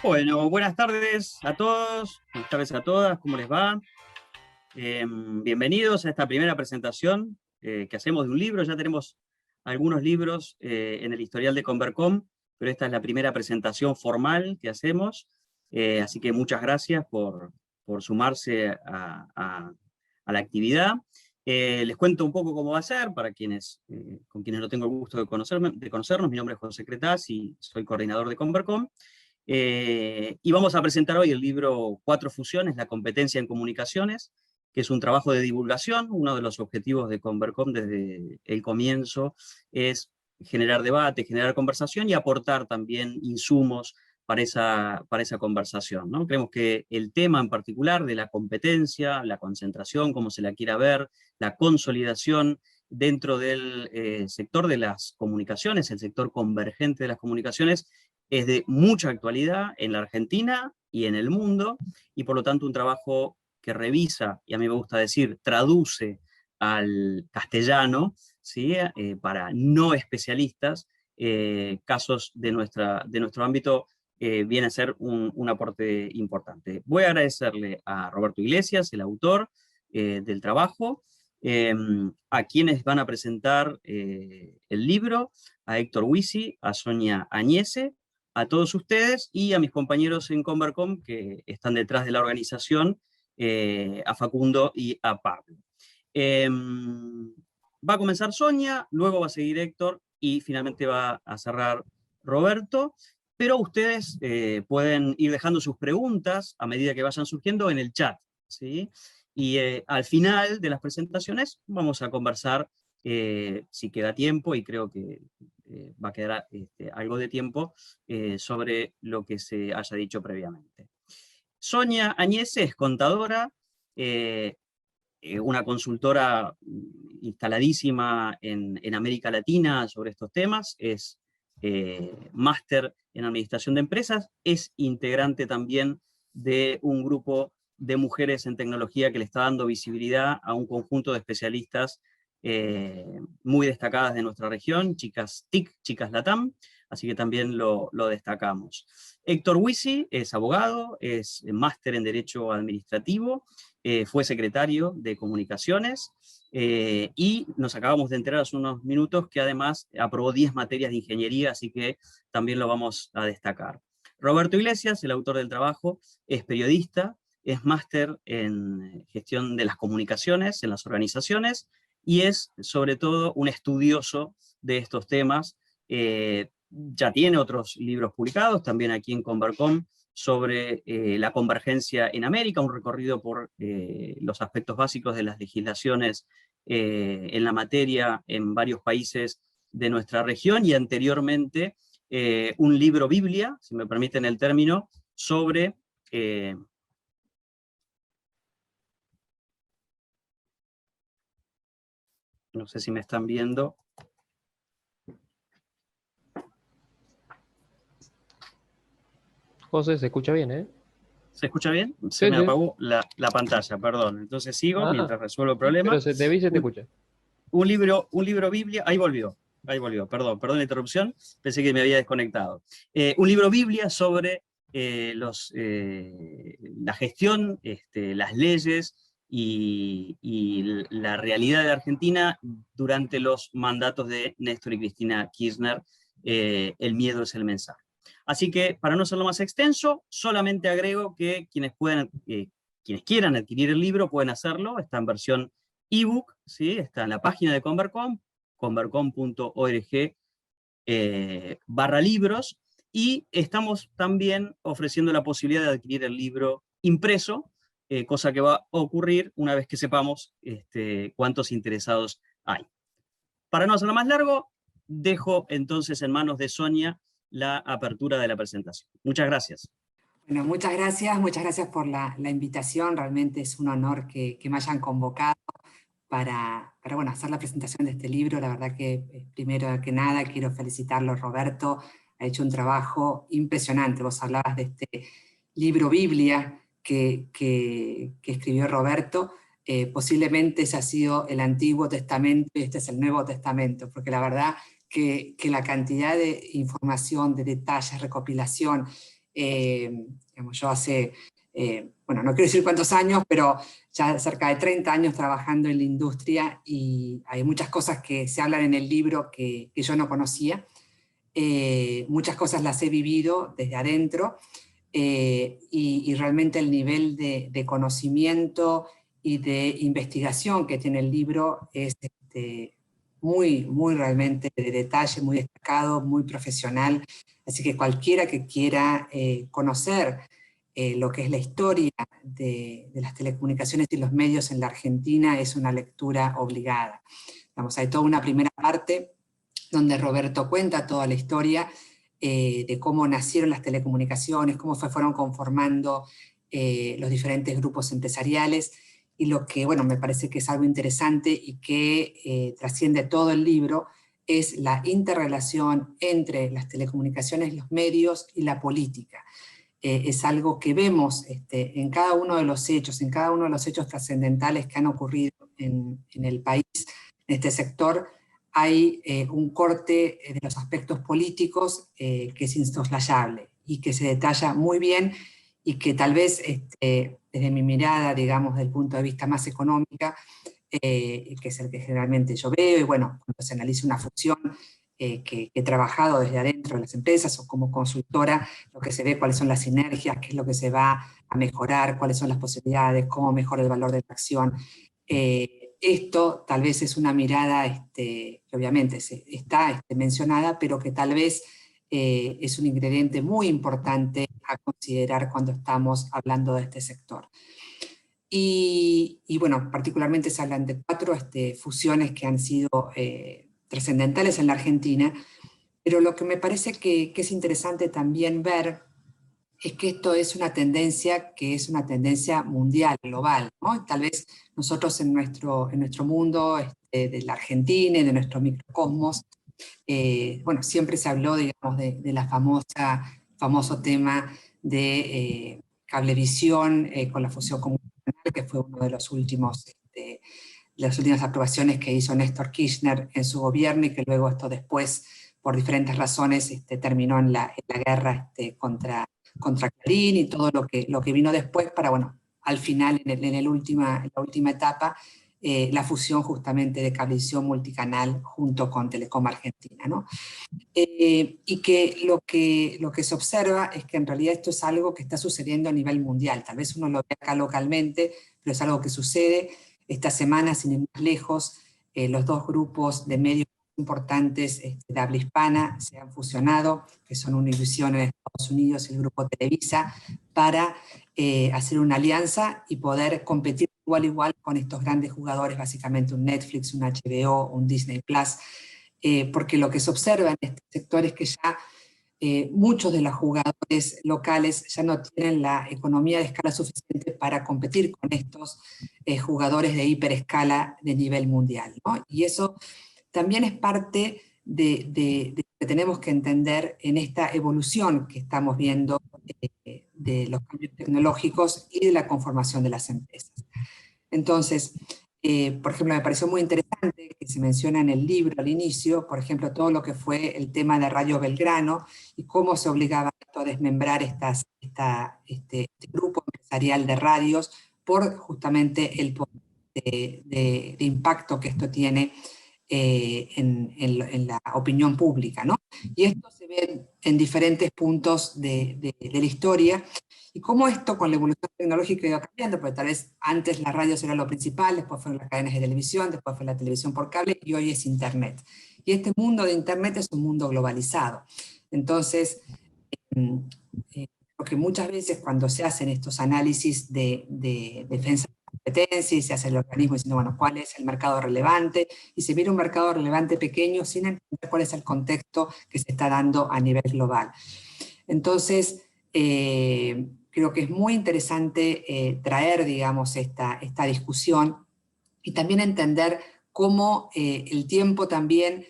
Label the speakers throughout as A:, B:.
A: Bueno, buenas tardes a todos, buenas tardes a todas, ¿cómo les va? Bienvenidos a esta primera presentación que hacemos de un libro. Ya tenemos algunos libros en el historial de Convercom, pero esta es la primera presentación formal que hacemos, así que muchas gracias por sumarse a la actividad. Les cuento un poco cómo va a ser, para quienes, con quienes no tengo el gusto de conocernos. Mi nombre es José Cretaz y soy coordinador de Convercom. Y vamos a presentar hoy el libro Cuatro Fusiones, la competencia en comunicaciones, que es un trabajo de divulgación. Uno de los objetivos de Convercom desde el comienzo es generar debate, generar conversación y aportar también insumos para esa conversación, ¿no? Creemos que el tema en particular de la competencia, la concentración, como se la quiera ver, la consolidación dentro del sector de las comunicaciones, el sector convergente de las comunicaciones, es de mucha actualidad en la Argentina y en el mundo, y por lo tanto un trabajo que revisa, y a mí me gusta decir, traduce al castellano, ¿sí? Para no especialistas, casos de nuestro ámbito, viene a ser un aporte importante. Voy a agradecerle a Roberto Iglesias, el autor del trabajo, a quienes van a presentar el libro, a Héctor Huisi, a Sonia Añese, a todos ustedes y a mis compañeros en Convercom que están detrás de la organización, a Facundo y a Pablo. Va a comenzar Sonia, luego va a seguir Héctor y finalmente va a cerrar Roberto, pero ustedes pueden ir dejando sus preguntas a medida que vayan surgiendo en el chat, ¿sí? Y al final de las presentaciones vamos a conversar, si queda tiempo, y creo que va a quedar algo de tiempo, sobre lo que se haya dicho previamente. Sonia Añese es contadora, una consultora instaladísima en América Latina sobre estos temas, es máster en administración de empresas, es integrante también de un grupo de mujeres en tecnología que le está dando visibilidad a un conjunto de especialistas muy destacadas de nuestra región, chicas TIC, chicas LATAM, así que también lo destacamos. Héctor Huisi es abogado, es máster en Derecho Administrativo, fue secretario de Comunicaciones, y nos acabamos de enterar hace unos minutos que además aprobó 10 materias de ingeniería, así que también lo vamos a destacar. Roberto Iglesias, el autor del trabajo, es periodista, es máster en gestión de las comunicaciones en las organizaciones, y es sobre todo un estudioso de estos temas. Ya tiene otros libros publicados, también aquí en Convercom, sobre la convergencia en América, un recorrido por los aspectos básicos de las legislaciones en la materia en varios países de nuestra región, y anteriormente un libro Biblia, si me permiten el término, sobre no sé si me están viendo.
B: José, se escucha bien, ¿eh?
A: ¿Se escucha bien? Se
B: Sí,
A: me
B: sí.
A: apagó la pantalla, perdón. Entonces sigo
B: Ah,
A: mientras resuelvo el
B: pero
A: problema.
B: se te vi y se te escucha.
A: Un libro Biblia, ahí volvió, perdón la interrupción, pensé que me había desconectado. Un libro Biblia sobre la gestión, las leyes y la realidad de Argentina durante los mandatos de Néstor y Cristina Kirchner. El miedo es el mensaje. Así que, para no hacerlo más extenso, solamente agrego que quienes quieran adquirir el libro pueden hacerlo, está en versión ebook, ¿sí? Está en la página de Convercom, convercom.org /libros, y estamos también ofreciendo la posibilidad de adquirir el libro impreso, cosa que va a ocurrir una vez que sepamos cuántos interesados hay. Para no hacerlo más largo, dejo entonces en manos de Sonia la apertura de la presentación. Muchas gracias.
C: Bueno, muchas gracias por la invitación. Realmente es un honor que me hayan convocado para bueno, hacer la presentación de este libro. La verdad que, primero que nada, quiero felicitarlo. Roberto ha hecho un trabajo impresionante. Vos hablabas de este libro Biblia que escribió Roberto. Posiblemente ese ha sido el Antiguo Testamento y este es el Nuevo Testamento, porque la verdad que la cantidad de información, de detalles, recopilación, Digamos, yo hace, bueno, no quiero decir cuántos años, pero ya cerca de 30 años trabajando en la industria, y hay muchas cosas que se hablan en el libro que yo no conocía. Muchas cosas las he vivido desde adentro, y realmente el nivel de conocimiento y de investigación que tiene el libro es muy realmente de detalle, muy destacado, muy profesional. Así que cualquiera que quiera conocer lo que es la historia de las telecomunicaciones y los medios en la Argentina es una lectura obligada. Vamos, hay toda una primera parte donde Roberto cuenta toda la historia de cómo nacieron las telecomunicaciones, cómo fueron conformando los diferentes grupos empresariales, y lo que, bueno, me parece que es algo interesante y que trasciende todo el libro, es la interrelación entre las telecomunicaciones, los medios y la política. Es algo que vemos en cada uno de los hechos, en cada uno de los hechos trascendentales que han ocurrido en el país, en este sector. Hay un corte de los aspectos políticos que es insoslayable y que se detalla muy bien, y que tal vez desde mi mirada, digamos, del punto de vista más económica, que es el que generalmente yo veo, y bueno, cuando se analiza una función que he trabajado desde adentro de las empresas o como consultora, lo que se ve, cuáles son las sinergias, qué es lo que se va a mejorar, cuáles son las posibilidades, cómo mejora el valor de la acción. Esto tal vez es una mirada que obviamente está mencionada, pero que tal vez es un ingrediente muy importante a considerar cuando estamos hablando de este sector. Y bueno, particularmente se hablan de 4 fusiones que han sido trascendentales en la Argentina, pero lo que me parece que es interesante también ver es que esto es una tendencia que es una tendencia mundial, global, ¿no? Tal vez nosotros en nuestro mundo de la Argentina y de nuestro microcosmos, bueno, siempre se habló, digamos, de la famoso tema de Cablevisión con la fusión comunicacional, que fue uno de los últimos, las últimas aprobaciones que hizo Néstor Kirchner en su gobierno, y que luego esto después, por diferentes razones, terminó en la guerra contra Clarín y todo lo que vino después para, bueno, al final, en la última etapa, la fusión justamente de Cablevisión Multicanal junto con Telecom Argentina, ¿no? Y que lo que se observa es que en realidad esto es algo que está sucediendo a nivel mundial. Tal vez uno lo ve acá localmente, pero es algo que sucede. Esta semana, sin ir más lejos, los 2 grupos de medios importantes de habla hispana se han fusionado, que son Univision en Estados Unidos y el grupo Televisa, para hacer una alianza y poder competir igual a igual con estos grandes jugadores, básicamente un Netflix, un HBO, un Disney Plus, porque lo que se observa en este sector es que ya muchos de los jugadores locales ya no tienen la economía de escala suficiente para competir con estos jugadores de hiperescala de nivel mundial, ¿no? Y eso también es parte de lo que tenemos que entender en esta evolución que estamos viendo de los cambios tecnológicos y de la conformación de las empresas. Entonces, por ejemplo, me pareció muy interesante que se menciona en el libro al inicio, por ejemplo, todo lo que fue el tema de Radio Belgrano y cómo se obligaba a desmembrar este grupo empresarial de radios por justamente el poder de impacto que esto tiene en la opinión pública, ¿no? Y esto se ve en diferentes puntos de la historia, y cómo esto con la evolución tecnológica iba cambiando, porque tal vez antes las radios eran lo principal, después fueron las cadenas de televisión, después fue la televisión por cable, y hoy es Internet. Y este mundo de Internet es un mundo globalizado. Entonces, creo que muchas veces cuando se hacen estos análisis de defensa de competencia, y se hace el organismo diciendo, bueno, ¿cuál es el mercado relevante? Y se mira un mercado relevante pequeño sin entender cuál es el contexto que se está dando a nivel global. Entonces, creo que es muy interesante traer, digamos, esta discusión, y también entender cómo el tiempo también,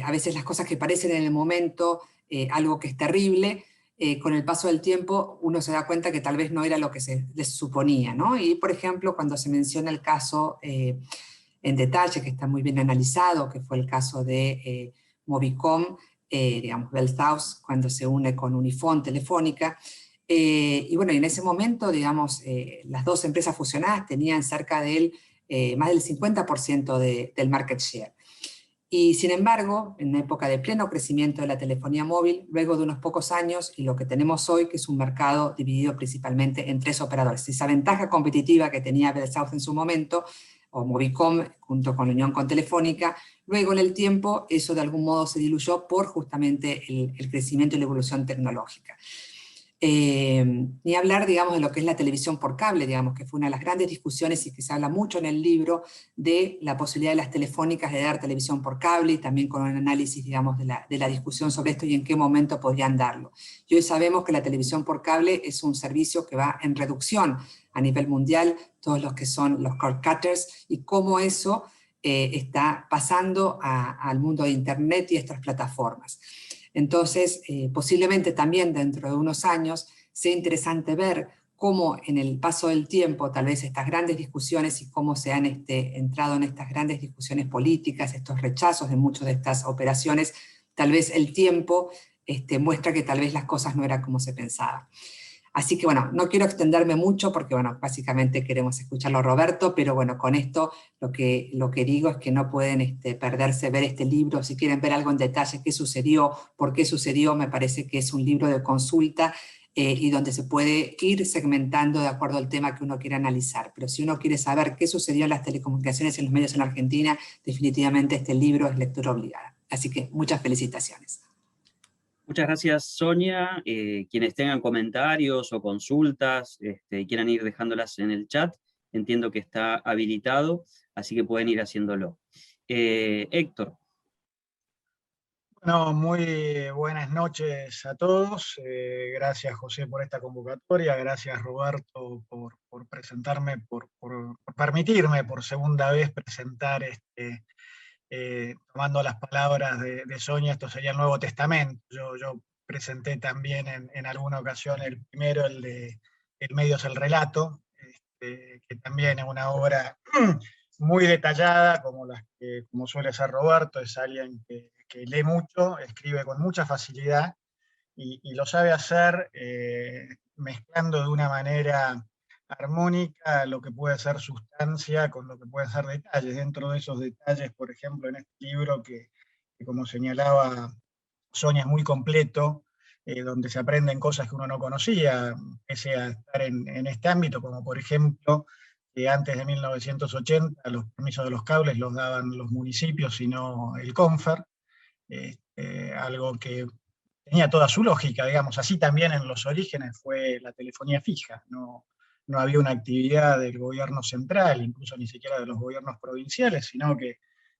C: a veces las cosas que parecen en el momento algo que es terrible, con el paso del tiempo uno se da cuenta que tal vez no era lo que se les suponía, ¿no? Y por ejemplo, cuando se menciona el caso en detalle, que está muy bien analizado, que fue el caso de Movicom, digamos, Bell South, cuando se une con Unifón, Telefónica. Y bueno, y en ese momento, digamos, las dos empresas fusionadas tenían cerca del más del 50% del market share. Y sin embargo, en una época de pleno crecimiento de la telefonía móvil, luego de unos pocos años, y lo que tenemos hoy, que es un mercado dividido principalmente en 3 operadores. Esa ventaja competitiva que tenía Bell South en su momento, o Movicom, junto con la unión con Telefónica, luego en el tiempo eso de algún modo se diluyó por justamente el crecimiento y la evolución tecnológica. Ni hablar, digamos, de lo que es la televisión por cable, digamos, que fue una de las grandes discusiones y que se habla mucho en el libro de la posibilidad de las telefónicas de dar televisión por cable, y también con un análisis, digamos, de la discusión sobre esto y en qué momento podrían darlo. Y hoy sabemos que la televisión por cable es un servicio que va en reducción a nivel mundial, todos los que son los cord cutters, y cómo eso está pasando al mundo de Internet y estas plataformas. Entonces, posiblemente también dentro de unos años sea interesante ver cómo en el paso del tiempo, tal vez estas grandes discusiones y cómo se han entrado en estas grandes discusiones políticas, estos rechazos de muchas de estas operaciones, tal vez el tiempo muestra que tal vez las cosas no eran como se pensaba. Así que bueno, no quiero extenderme mucho porque bueno, básicamente queremos escucharlo a Roberto, pero bueno, con esto lo que digo es que no pueden perderse ver este libro. Si quieren ver algo en detalle, qué sucedió, por qué sucedió, me parece que es un libro de consulta y donde se puede ir segmentando de acuerdo al tema que uno quiere analizar. Pero si uno quiere saber qué sucedió en las telecomunicaciones y en los medios en Argentina, definitivamente este libro es lectura obligada. Así que muchas felicitaciones.
A: Muchas gracias, Sonia. Quienes tengan comentarios o consultas, quieran ir dejándolas en el chat, entiendo que está habilitado, así que pueden ir haciéndolo. Héctor.
B: Bueno, muy buenas noches a todos. Gracias, José, por esta convocatoria. Gracias, Roberto, por presentarme, por permitirme por segunda vez presentar tomando las palabras de Sonia, esto sería el Nuevo Testamento. Yo presenté también en alguna ocasión el primero, el de El medio es el relato, que también es una obra muy detallada, como suele ser Roberto. Es alguien que lee mucho, escribe con mucha facilidad y lo sabe hacer mezclando de una manera armónica lo que puede ser sustancia con lo que pueden ser detalles. Dentro de esos detalles, por ejemplo, en este libro que como señalaba Sonia, es muy completo, donde se aprenden cosas que uno no conocía, pese a estar en este ámbito, como por ejemplo, que antes de 1980 los permisos de los cables los daban los municipios y no el CONFER, algo que tenía toda su lógica, digamos. Así también en los orígenes fue la telefonía fija, no había una actividad del gobierno central, incluso ni siquiera de los gobiernos provinciales, sino que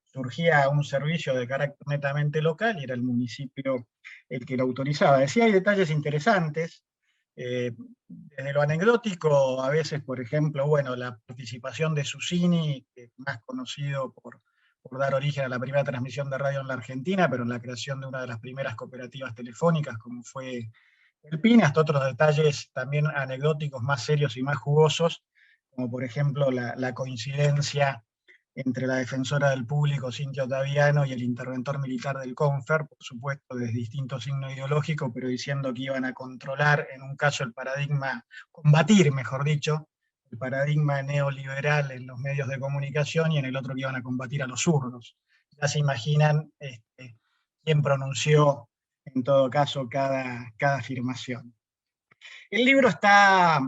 B: surgía un servicio de carácter netamente local y era el municipio el que lo autorizaba. Decía, hay detalles interesantes, desde lo anecdótico, a veces, por ejemplo, bueno, la participación de Susini, que es más conocido por dar origen a la primera transmisión de radio en la Argentina, pero en la creación de una de las primeras cooperativas telefónicas, como fue el PIN, hasta otros detalles también anecdóticos, más serios y más jugosos, como por ejemplo la coincidencia entre la defensora del público, Cintia Ottaviano, y el interventor militar del CONFER, por supuesto de distinto signo ideológico, pero diciendo que iban a controlar, en un caso el paradigma, combatir, mejor dicho, el paradigma neoliberal en los medios de comunicación, y en el otro que iban a combatir a los zurdos. Ya se imaginan quién pronunció, en todo caso, cada afirmación. El libro está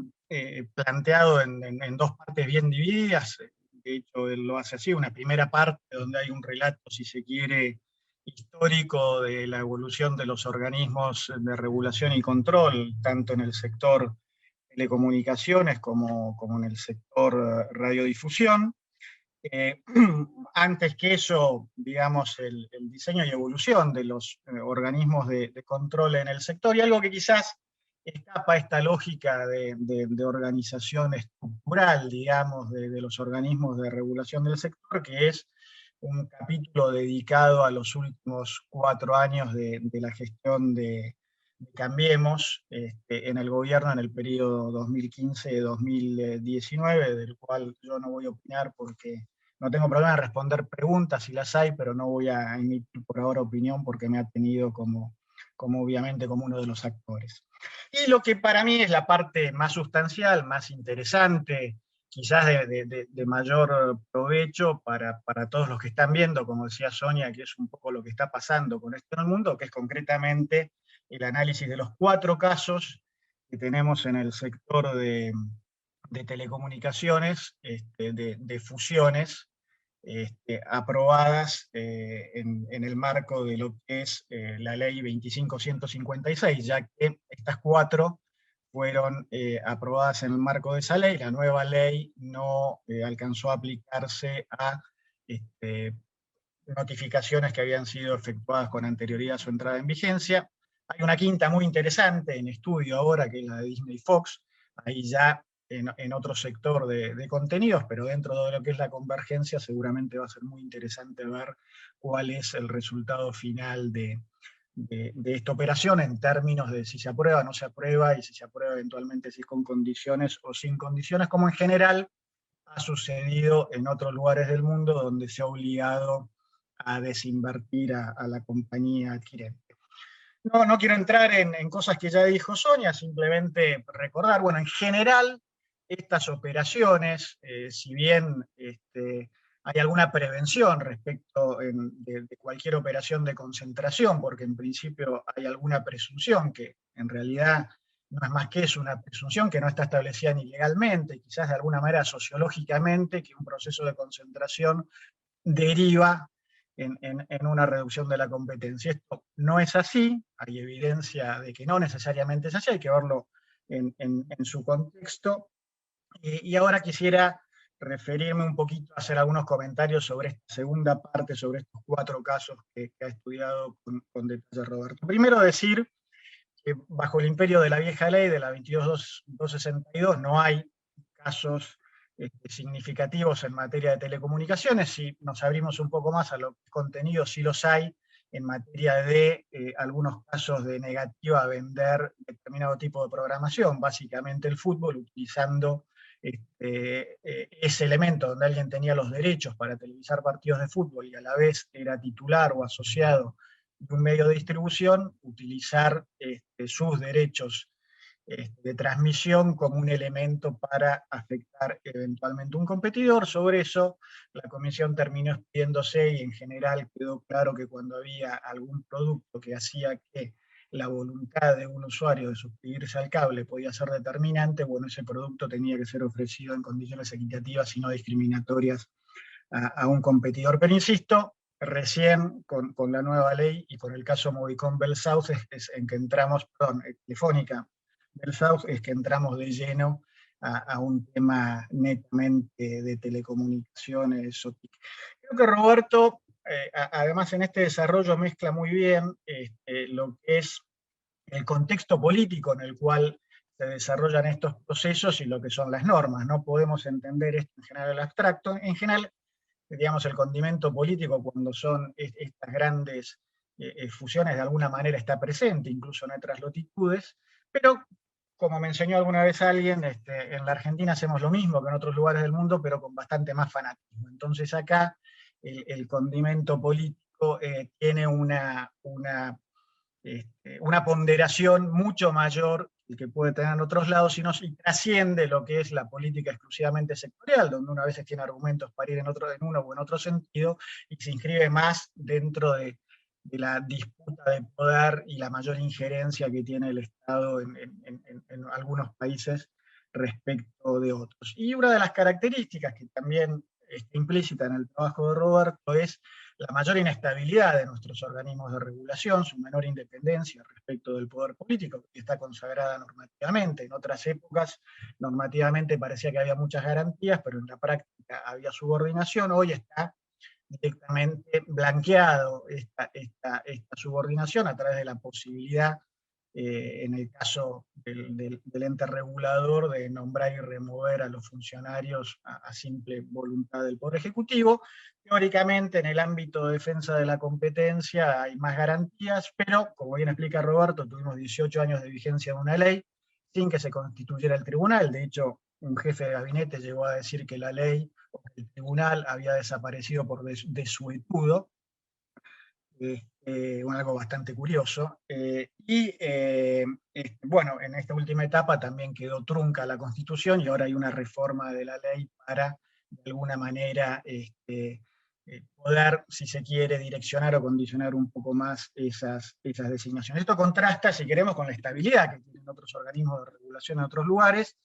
B: planteado en dos partes bien divididas. De hecho, él lo hace así: una primera parte donde hay un relato, si se quiere, histórico de la evolución de los organismos de regulación y control, tanto en el sector telecomunicaciones como en el sector radiodifusión. Antes que eso, digamos, el diseño y evolución de los organismos de control en el sector, y algo que quizás escapa a esta lógica de organización estructural, digamos, de los organismos de regulación del sector, que es un capítulo dedicado a los últimos 4 años de la gestión de Cambiemos en el gobierno en el periodo 2015-2019, del cual yo no voy a opinar porque no tengo problema en responder preguntas si las hay, pero no voy a emitir por ahora opinión porque me ha tenido como obviamente como uno de los actores. Y lo que para mí es la parte más sustancial, más interesante, quizás de mayor provecho para todos los que están viendo, como decía Sonia, que es un poco lo que está pasando con esto en el mundo, que es concretamente el análisis de los 4 casos que tenemos en el sector de telecomunicaciones, de fusiones, aprobadas en el marco de lo que es la ley 25156, ya que estas 4 fueron aprobadas en el marco de esa ley. La nueva ley no alcanzó a aplicarse a notificaciones que habían sido efectuadas con anterioridad a su entrada en vigencia. Hay una quinta muy interesante en estudio ahora, que es la de Disney Fox, ahí ya en otro sector de contenidos, pero dentro de lo que es la convergencia seguramente va a ser muy interesante ver cuál es el resultado final de esta operación en términos de si se aprueba o no se aprueba, y si se aprueba eventualmente si es con condiciones o sin condiciones, como en general ha sucedido en otros lugares del mundo donde se ha obligado a desinvertir a la compañía adquirente. No quiero entrar en cosas que ya dijo Sonia, simplemente recordar, bueno, en general, estas operaciones, si bien hay alguna prevención respecto de cualquier operación de concentración, porque en principio hay alguna presunción que en realidad no es más que eso, una presunción que no está establecida ni legalmente, quizás de alguna manera sociológicamente, que un proceso de concentración deriva en una reducción de la competencia. Esto no es así, hay evidencia de que no necesariamente es así, hay que verlo en su contexto. Y ahora quisiera referirme un poquito, a hacer algunos comentarios sobre esta segunda parte, sobre estos 4 casos que ha estudiado con detalle Roberto. Primero decir que bajo el imperio de la vieja ley, de la 22.262, no hay casos significativos en materia de telecomunicaciones. Si nos abrimos un poco más a los contenidos, sí los hay en materia de algunos casos de negativa a vender determinado tipo de programación, básicamente el fútbol, utilizando ese elemento donde alguien tenía los derechos para televisar partidos de fútbol y a la vez era titular o asociado de un medio de distribución, utilizar sus derechos de transmisión como un elemento para afectar eventualmente un competidor. Sobre eso la comisión terminó expidiéndose y en general quedó claro que cuando había algún producto que hacía que la voluntad de un usuario de suscribirse al cable podía ser determinante, bueno, ese producto tenía que ser ofrecido en condiciones equitativas y no discriminatorias a un competidor. Pero insisto, recién con la nueva ley y con el caso Movicom Bell South es en que entramos, perdón, Telefónica Bell South, es que entramos de lleno a un tema netamente de telecomunicaciones. Creo que Roberto, además en este desarrollo mezcla muy bien lo que es el contexto político en el cual se desarrollan estos procesos y lo que son las normas. No podemos entender esto en general abstracto. En general, digamos, el condimento político cuando son estas grandes fusiones de alguna manera está presente, incluso en otras latitudes, pero como me enseñó alguna vez alguien, en la Argentina hacemos lo mismo que en otros lugares del mundo, pero con bastante más fanatismo. Entonces acá el condimento político tiene una ponderación mucho mayor que puede tener en otros lados, y trasciende lo que es la política exclusivamente sectorial, donde uno a veces tiene argumentos para ir en uno o en otro sentido, y se inscribe más dentro de la disputa de poder y la mayor injerencia que tiene el Estado en algunos países respecto de otros. Y una de las características que también está implícita en el trabajo de Roberto es la mayor inestabilidad de nuestros organismos de regulación, su menor independencia respecto del poder político, que está consagrada normativamente. En otras épocas, normativamente parecía que había muchas garantías, pero en la práctica había subordinación. Hoy está directamente blanqueado esta subordinación a través de la posibilidad, en el caso del ente regulador, de nombrar y remover a los funcionarios a simple voluntad del Poder Ejecutivo. Teóricamente, en el ámbito de defensa de la competencia hay más garantías, pero, como bien explica Roberto, tuvimos 18 años de vigencia de una ley sin que se constituyera el tribunal. De hecho, un jefe de gabinete llegó a decir que la ley, o que el tribunal había desaparecido por desuetudo, algo bastante curioso. Bueno, en esta última etapa también quedó trunca la Constitución y ahora hay una reforma de la ley para, de alguna manera, poder, si se quiere, direccionar o condicionar un poco más esas designaciones. Esto contrasta, si queremos, con la estabilidad que tienen otros organismos de regulación en otros lugares.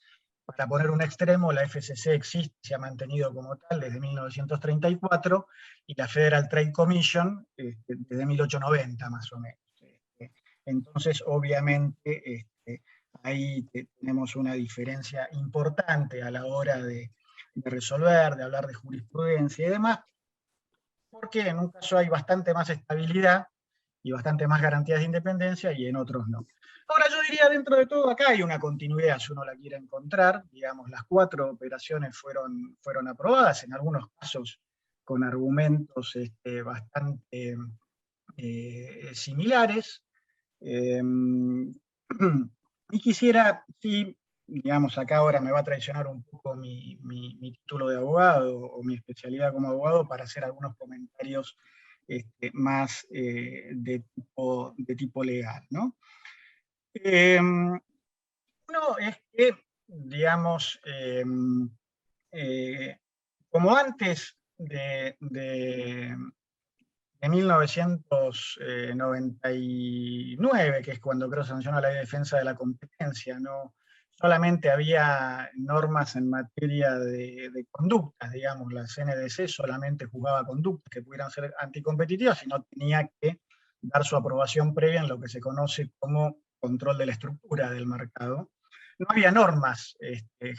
B: Para poner un extremo, la FCC existe, se ha mantenido como tal desde 1934, y la Federal Trade Commission desde 1890 más o menos. Entonces, obviamente, ahí tenemos una diferencia importante a la hora de resolver, de hablar de jurisprudencia y demás, porque en un caso hay bastante más estabilidad y bastante más garantías de independencia, y en otros no. Ahora yo diría, dentro de todo, acá hay una continuidad, si uno la quiere encontrar. Digamos, las 4 operaciones fueron aprobadas, en algunos casos con argumentos bastante similares. Y quisiera, sí, digamos, acá ahora me va a traicionar un poco mi título de abogado o mi especialidad como abogado para hacer algunos comentarios más de tipo legal, ¿no? Uno es que, digamos, como antes de 1999, que es cuando creo se sancionó la Ley de Defensa de la Competencia, no solamente había normas en materia de conductas, digamos, la CNDC solamente juzgaba conductas que pudieran ser anticompetitivas, sino tenía que dar su aprobación previa en lo que se conoce como control de la estructura del mercado. No había normas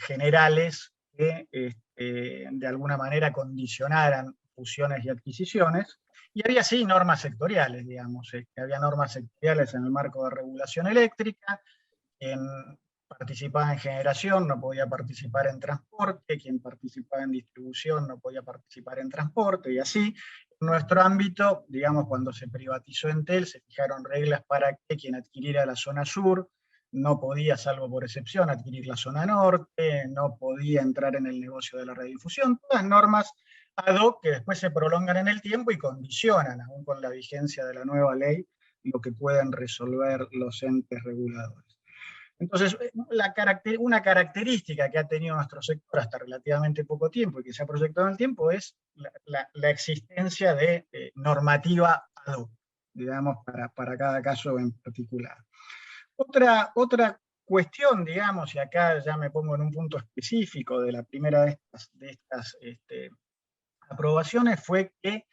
B: generales que de alguna manera condicionaran fusiones y adquisiciones, y había sí normas sectoriales, digamos. Había normas sectoriales en el marco de regulación eléctrica. Quien participaba en generación no podía participar en transporte, quien participaba en distribución no podía participar en transporte, y así. En nuestro ámbito, digamos, cuando se privatizó Entel, se fijaron reglas para que quien adquiriera la zona sur no podía, salvo por excepción, adquirir la zona norte, no podía entrar en el negocio de la radiodifusión, todas normas ad hoc que después se prolongan en el tiempo y condicionan, aún con la vigencia de la nueva ley, lo que pueden resolver los entes reguladores. Entonces, una característica que ha tenido nuestro sector hasta relativamente poco tiempo y que se ha proyectado en el tiempo es la existencia de normativa ad hoc, digamos, para cada caso en particular. Otra cuestión, digamos, y acá ya me pongo en un punto específico de la primera de estas aprobaciones, fue que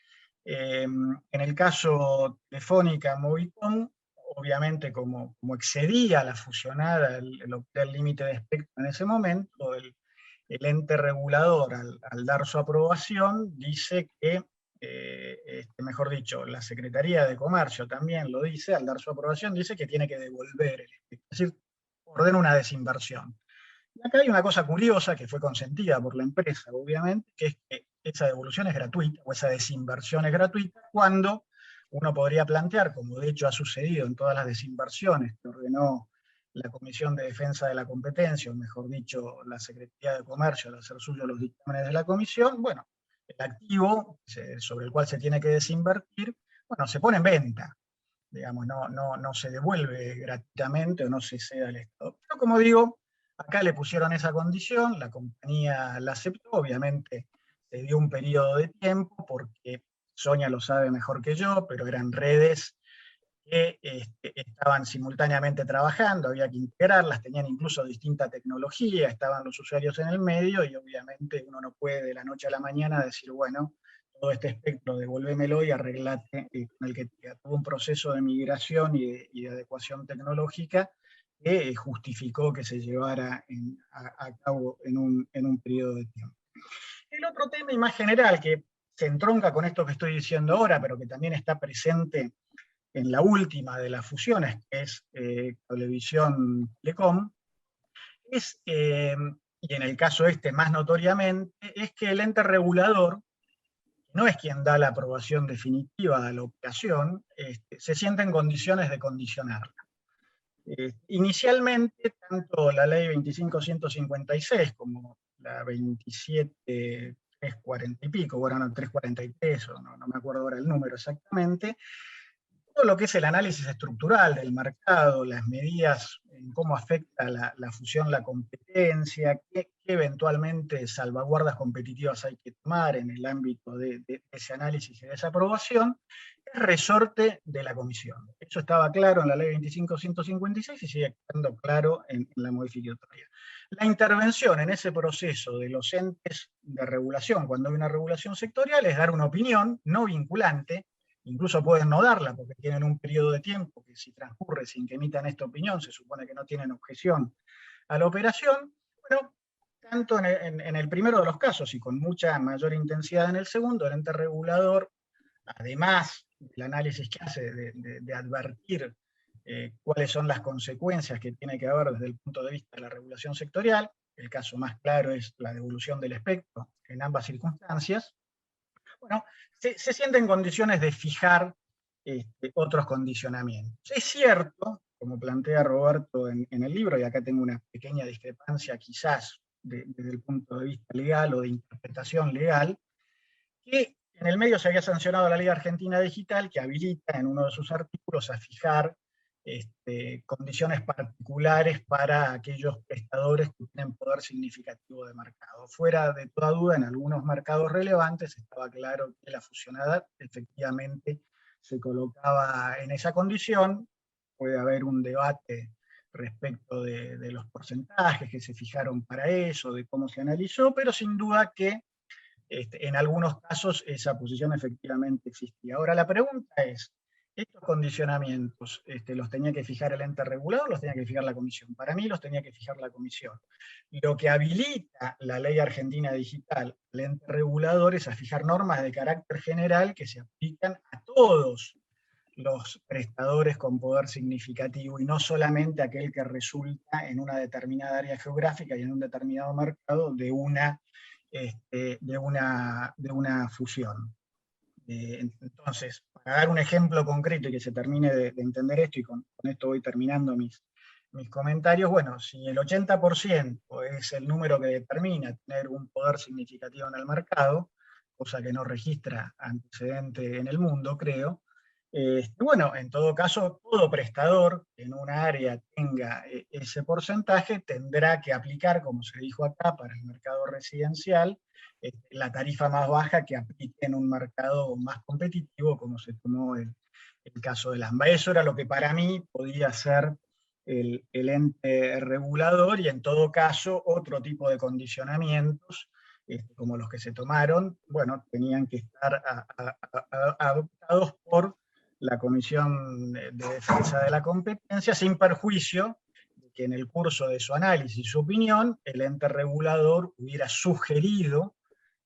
B: en el caso Telefónica Movicom, obviamente como excedía la fusionada el límite de espectro en ese momento, el ente regulador al dar su aprobación dice que, mejor dicho, la Secretaría de Comercio también lo dice, al dar su aprobación dice que tiene que devolver el espectro, es decir, ordena una desinversión. Y acá hay una cosa curiosa que fue consentida por la empresa, obviamente, que es que esa devolución es gratuita, o esa desinversión es gratuita, cuando uno podría plantear, como de hecho ha sucedido en todas las desinversiones que ordenó la Comisión de Defensa de la Competencia, o mejor dicho, la Secretaría de Comercio, al hacer suyo los dictámenes de la Comisión, bueno, el activo sobre el cual se tiene que desinvertir, bueno, se pone en venta, digamos, no se devuelve gratuitamente o no se cede al Estado. Pero como digo, acá le pusieron esa condición, la compañía la aceptó, obviamente se dio un periodo de tiempo, porque Sonia lo sabe mejor que yo, pero eran redes que estaban simultáneamente trabajando, había que integrarlas, tenían incluso distinta tecnología, estaban los usuarios en el medio, y obviamente uno no puede de la noche a la mañana decir, bueno, todo este espectro devuélvemelo y arreglate con el que tuvo un proceso de migración y de adecuación tecnológica que justificó que se llevara a cabo en un periodo de tiempo. El otro tema, y más general, que se entronca con esto que estoy diciendo ahora, pero que también está presente en la última de las fusiones, que es Cablevisión Telecom, es, y en el caso más notoriamente, es que el ente regulador no es quien da la aprobación definitiva a la operación, se siente en condiciones de condicionarla. Inicialmente, tanto la ley 25.156 como la 27.340 y pico, bueno, no, 343, no me acuerdo ahora el número exactamente, todo lo que es el análisis estructural del mercado, las medidas en cómo afecta la fusión, la competencia, qué eventualmente salvaguardas competitivas hay que tomar en el ámbito de ese análisis y de esa aprobación, es resorte de la comisión. Eso estaba claro en la ley 25.156 y sigue estando claro en la modificatoria. La intervención en ese proceso de los entes de regulación, cuando hay una regulación sectorial, es dar una opinión no vinculante. Incluso pueden no darla porque tienen un periodo de tiempo que si transcurre sin que emitan esta opinión, se supone que no tienen objeción a la operación. Bueno, tanto en el primero de los casos y con mucha mayor intensidad en el segundo, el ente regulador, además del análisis que hace de advertir cuáles son las consecuencias que tiene que haber desde el punto de vista de la regulación sectorial, el caso más claro es la devolución del espectro en ambas circunstancias, bueno, se siente en condiciones de fijar otros condicionamientos. Es cierto, como plantea Roberto en el libro, y acá tengo una pequeña discrepancia quizás desde el punto de vista legal o de interpretación legal, que en el medio se había sancionado la Ley Argentina Digital, que habilita en uno de sus artículos a fijar condiciones particulares para aquellos prestadores que tienen poder significativo de mercado. Fuera de toda duda, en algunos mercados relevantes estaba claro que la fusionada efectivamente se colocaba en esa condición. Puede haber un debate respecto de los porcentajes que se fijaron para eso, de cómo se analizó, pero sin duda que en algunos casos esa posición efectivamente existía. Ahora la pregunta es, ¿estos condicionamientos los tenía que fijar el ente regulador o los tenía que fijar la comisión? Para mí los tenía que fijar la comisión. Lo que habilita la Ley Argentina Digital al ente regulador es a fijar normas de carácter general que se aplican a todos los prestadores con poder significativo y no solamente aquel que resulta en una determinada área geográfica y en un determinado mercado de una fusión. Entonces, para dar un ejemplo concreto y que se termine de entender esto, y con esto voy terminando mis comentarios, bueno, si el 80% es el número que determina tener un poder significativo en el mercado, cosa que no registra antecedente en el mundo, creo, bueno, en todo caso, todo prestador que en una área tenga ese porcentaje tendrá que aplicar, como se dijo acá, para el mercado residencial, la tarifa más baja que aplique en un mercado más competitivo, como se tomó el caso del AMBA. Eso era lo que para mí podía ser el ente regulador, y en todo caso, otro tipo de condicionamientos, como los que se tomaron, bueno, tenían que estar adoptados por la Comisión de Defensa de la Competencia, sin perjuicio de que en el curso de su análisis y su opinión, el ente regulador hubiera sugerido,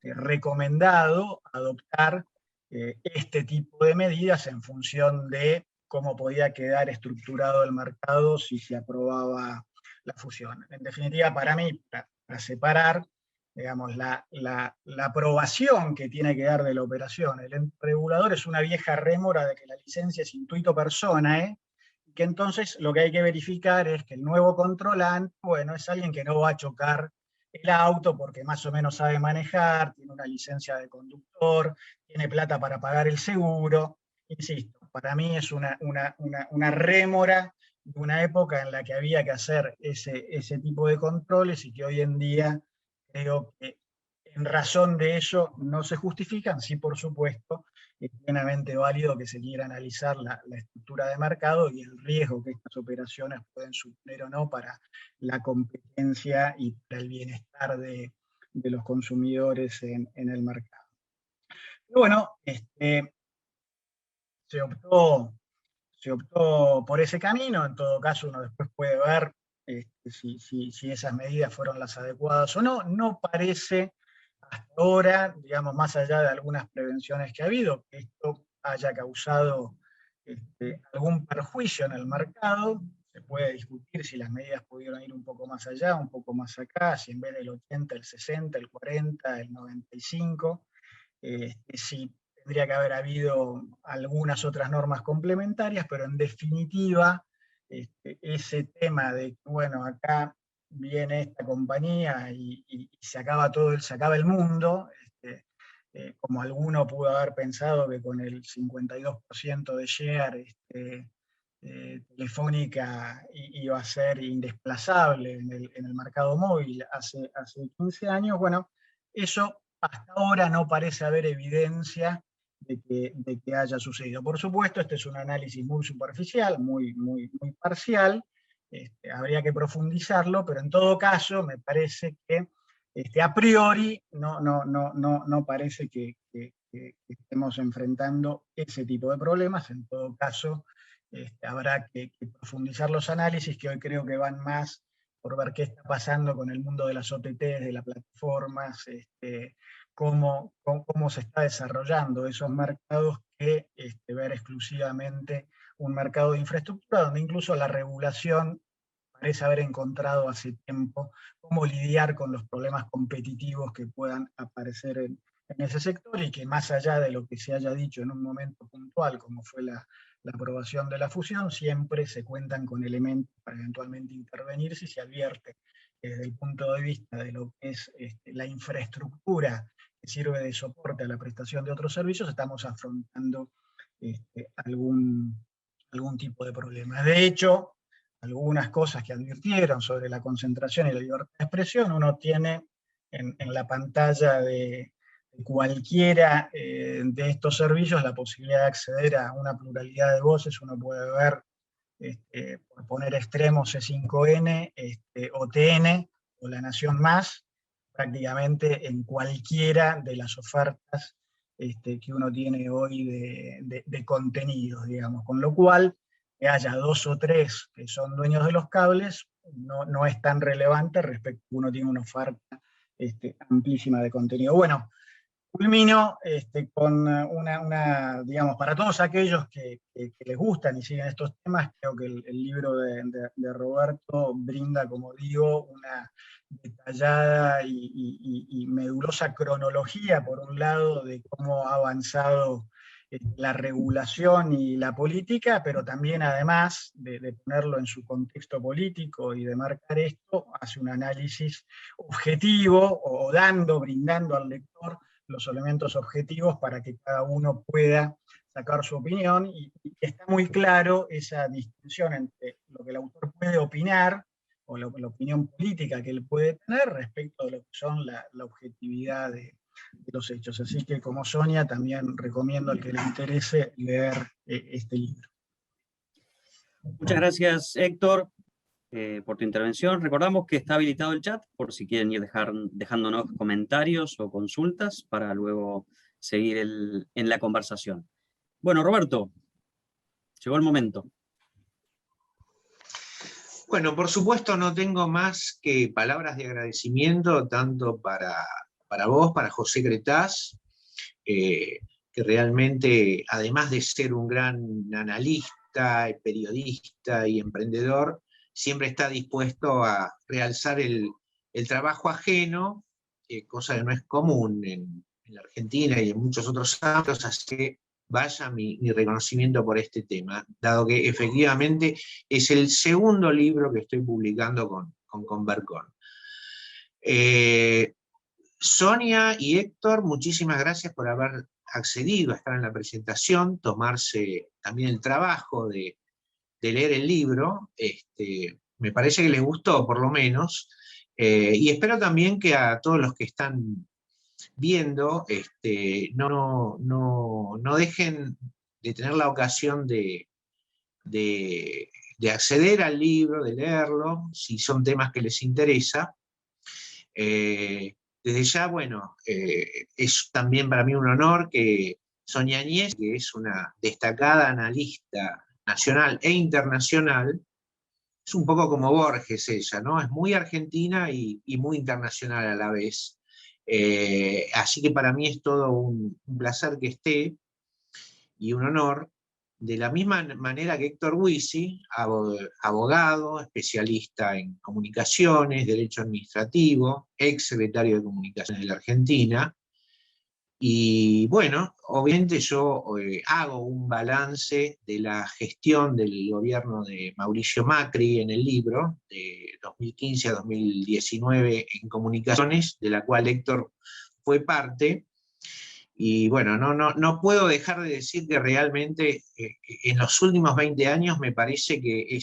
B: recomendado adoptar este tipo de medidas en función de cómo podía quedar estructurado el mercado si se aprobaba la fusión. En definitiva, para mí, para separar, digamos, la aprobación que tiene que dar de la operación el ente regulador es una vieja rémora de que la licencia es intuito personae, y que entonces lo que hay que verificar es que el nuevo controlante, bueno, es alguien que no va a chocar el auto porque más o menos sabe manejar, tiene una licencia de conductor, tiene plata para pagar el seguro. Insisto, para mí es una rémora de una época en la que había que hacer ese tipo de controles y que hoy en día creo que en razón de eso no se justifican. Sí, por supuesto, es plenamente válido que se quiera analizar la estructura de mercado y el riesgo que estas operaciones pueden suponer o no para la competencia y para el bienestar de los consumidores en el mercado. Pero bueno, se optó por ese camino. En todo caso, uno después puede ver si esas medidas fueron las adecuadas o no. No parece hasta ahora, digamos, más allá de algunas prevenciones que ha habido, que esto haya causado algún perjuicio en el mercado. Se puede discutir si las medidas pudieron ir un poco más allá, un poco más acá, si en vez del 80, el 60, el 40, el 95, si tendría que haber habido algunas otras normas complementarias, pero en definitiva, ese tema de que, bueno, acá viene esta compañía y se acaba todo, se acaba el mundo, como alguno pudo haber pensado que con el 52% de share, Telefónica iba a ser indesplazable en el mercado móvil hace 15 años, bueno, eso hasta ahora no parece haber evidencia de que haya sucedido. Por supuesto, este es un análisis muy superficial, muy parcial, habría que profundizarlo, pero en todo caso me parece que a priori no parece que estemos enfrentando ese tipo de problemas. En todo caso, habrá que profundizar los análisis, que hoy creo que van más por ver qué está pasando con el mundo de las OTTs, de las plataformas, cómo se está desarrollando esos mercados, que ver exclusivamente un mercado de infraestructura, donde incluso la regulación parece haber encontrado hace tiempo cómo lidiar con los problemas competitivos que puedan aparecer en ese sector, y que más allá de lo que se haya dicho en un momento puntual, como fue la aprobación de la fusión, siempre se cuentan con elementos para eventualmente intervenir si se advierte que desde el punto de vista de lo que es la infraestructura que sirve de soporte a la prestación de otros servicios, estamos afrontando algún tipo de problema. De hecho, algunas cosas que advirtieron sobre la concentración y la libertad de expresión, uno tiene en la pantalla de cualquiera de estos servicios la posibilidad de acceder a una pluralidad de voces. Uno puede ver, por poner extremos, C5N, OTN o La Nación Más, prácticamente en cualquiera de las ofertas que uno tiene hoy de contenidos, digamos, con lo cual que haya 2 o 3 que son dueños de los cables no es tan relevante respecto a que uno tiene una oferta amplísima de contenido. Bueno, culmino con digamos, para todos aquellos que les gustan y siguen estos temas, creo que el libro de Roberto brinda, como digo, una detallada y medulosa cronología, por un lado, de cómo ha avanzado la regulación y la política, pero también, además de ponerlo en su contexto político y de marcar esto, hace un análisis objetivo, o brindando al lector los elementos objetivos para que cada uno pueda sacar su opinión, y está muy claro esa distinción entre lo que el autor puede opinar, o la opinión política que él puede tener, respecto de lo que son la objetividad de los hechos. Así que, como Sonia, también recomiendo al que le interese leer este libro.
A: Muchas gracias, Héctor, por tu intervención. Recordamos que está habilitado el chat por si quieren ir dejándonos comentarios o consultas para luego seguir en la conversación. Bueno, Roberto, llegó el momento.
D: Bueno, por supuesto no tengo más que palabras de agradecimiento, tanto para vos, para José Cretaz, que realmente, además de ser un gran analista, periodista y emprendedor, siempre está dispuesto a realzar el trabajo ajeno, cosa que no es común en la Argentina y en muchos otros ámbitos, así que vaya mi reconocimiento por este tema, dado que efectivamente es el segundo libro que estoy publicando con Convercon. Sonia y Héctor, muchísimas gracias por haber accedido a estar en la presentación, tomarse también el trabajo de leer el libro. Me parece que les gustó, por lo menos, y espero también que a todos los que están viendo no dejen de tener la ocasión de acceder al libro, de leerlo, si son temas que les interesa. Desde ya, bueno, es también para mí un honor que Sonia Añez, que es una destacada analista nacional e internacional, es un poco como Borges ella, ¿no? Es muy argentina y muy internacional a la vez. Así que para mí es todo un placer que esté, y un honor, de la misma manera que Héctor Huisi, abogado, especialista en comunicaciones, derecho administrativo, ex secretario de Comunicaciones de la Argentina, Y bueno, obviamente yo hago un balance de la gestión del gobierno de Mauricio Macri en el libro, de 2015 a 2019 en comunicaciones, de la cual Héctor fue parte. Y bueno, no puedo dejar de decir que realmente en los últimos 20 años me parece que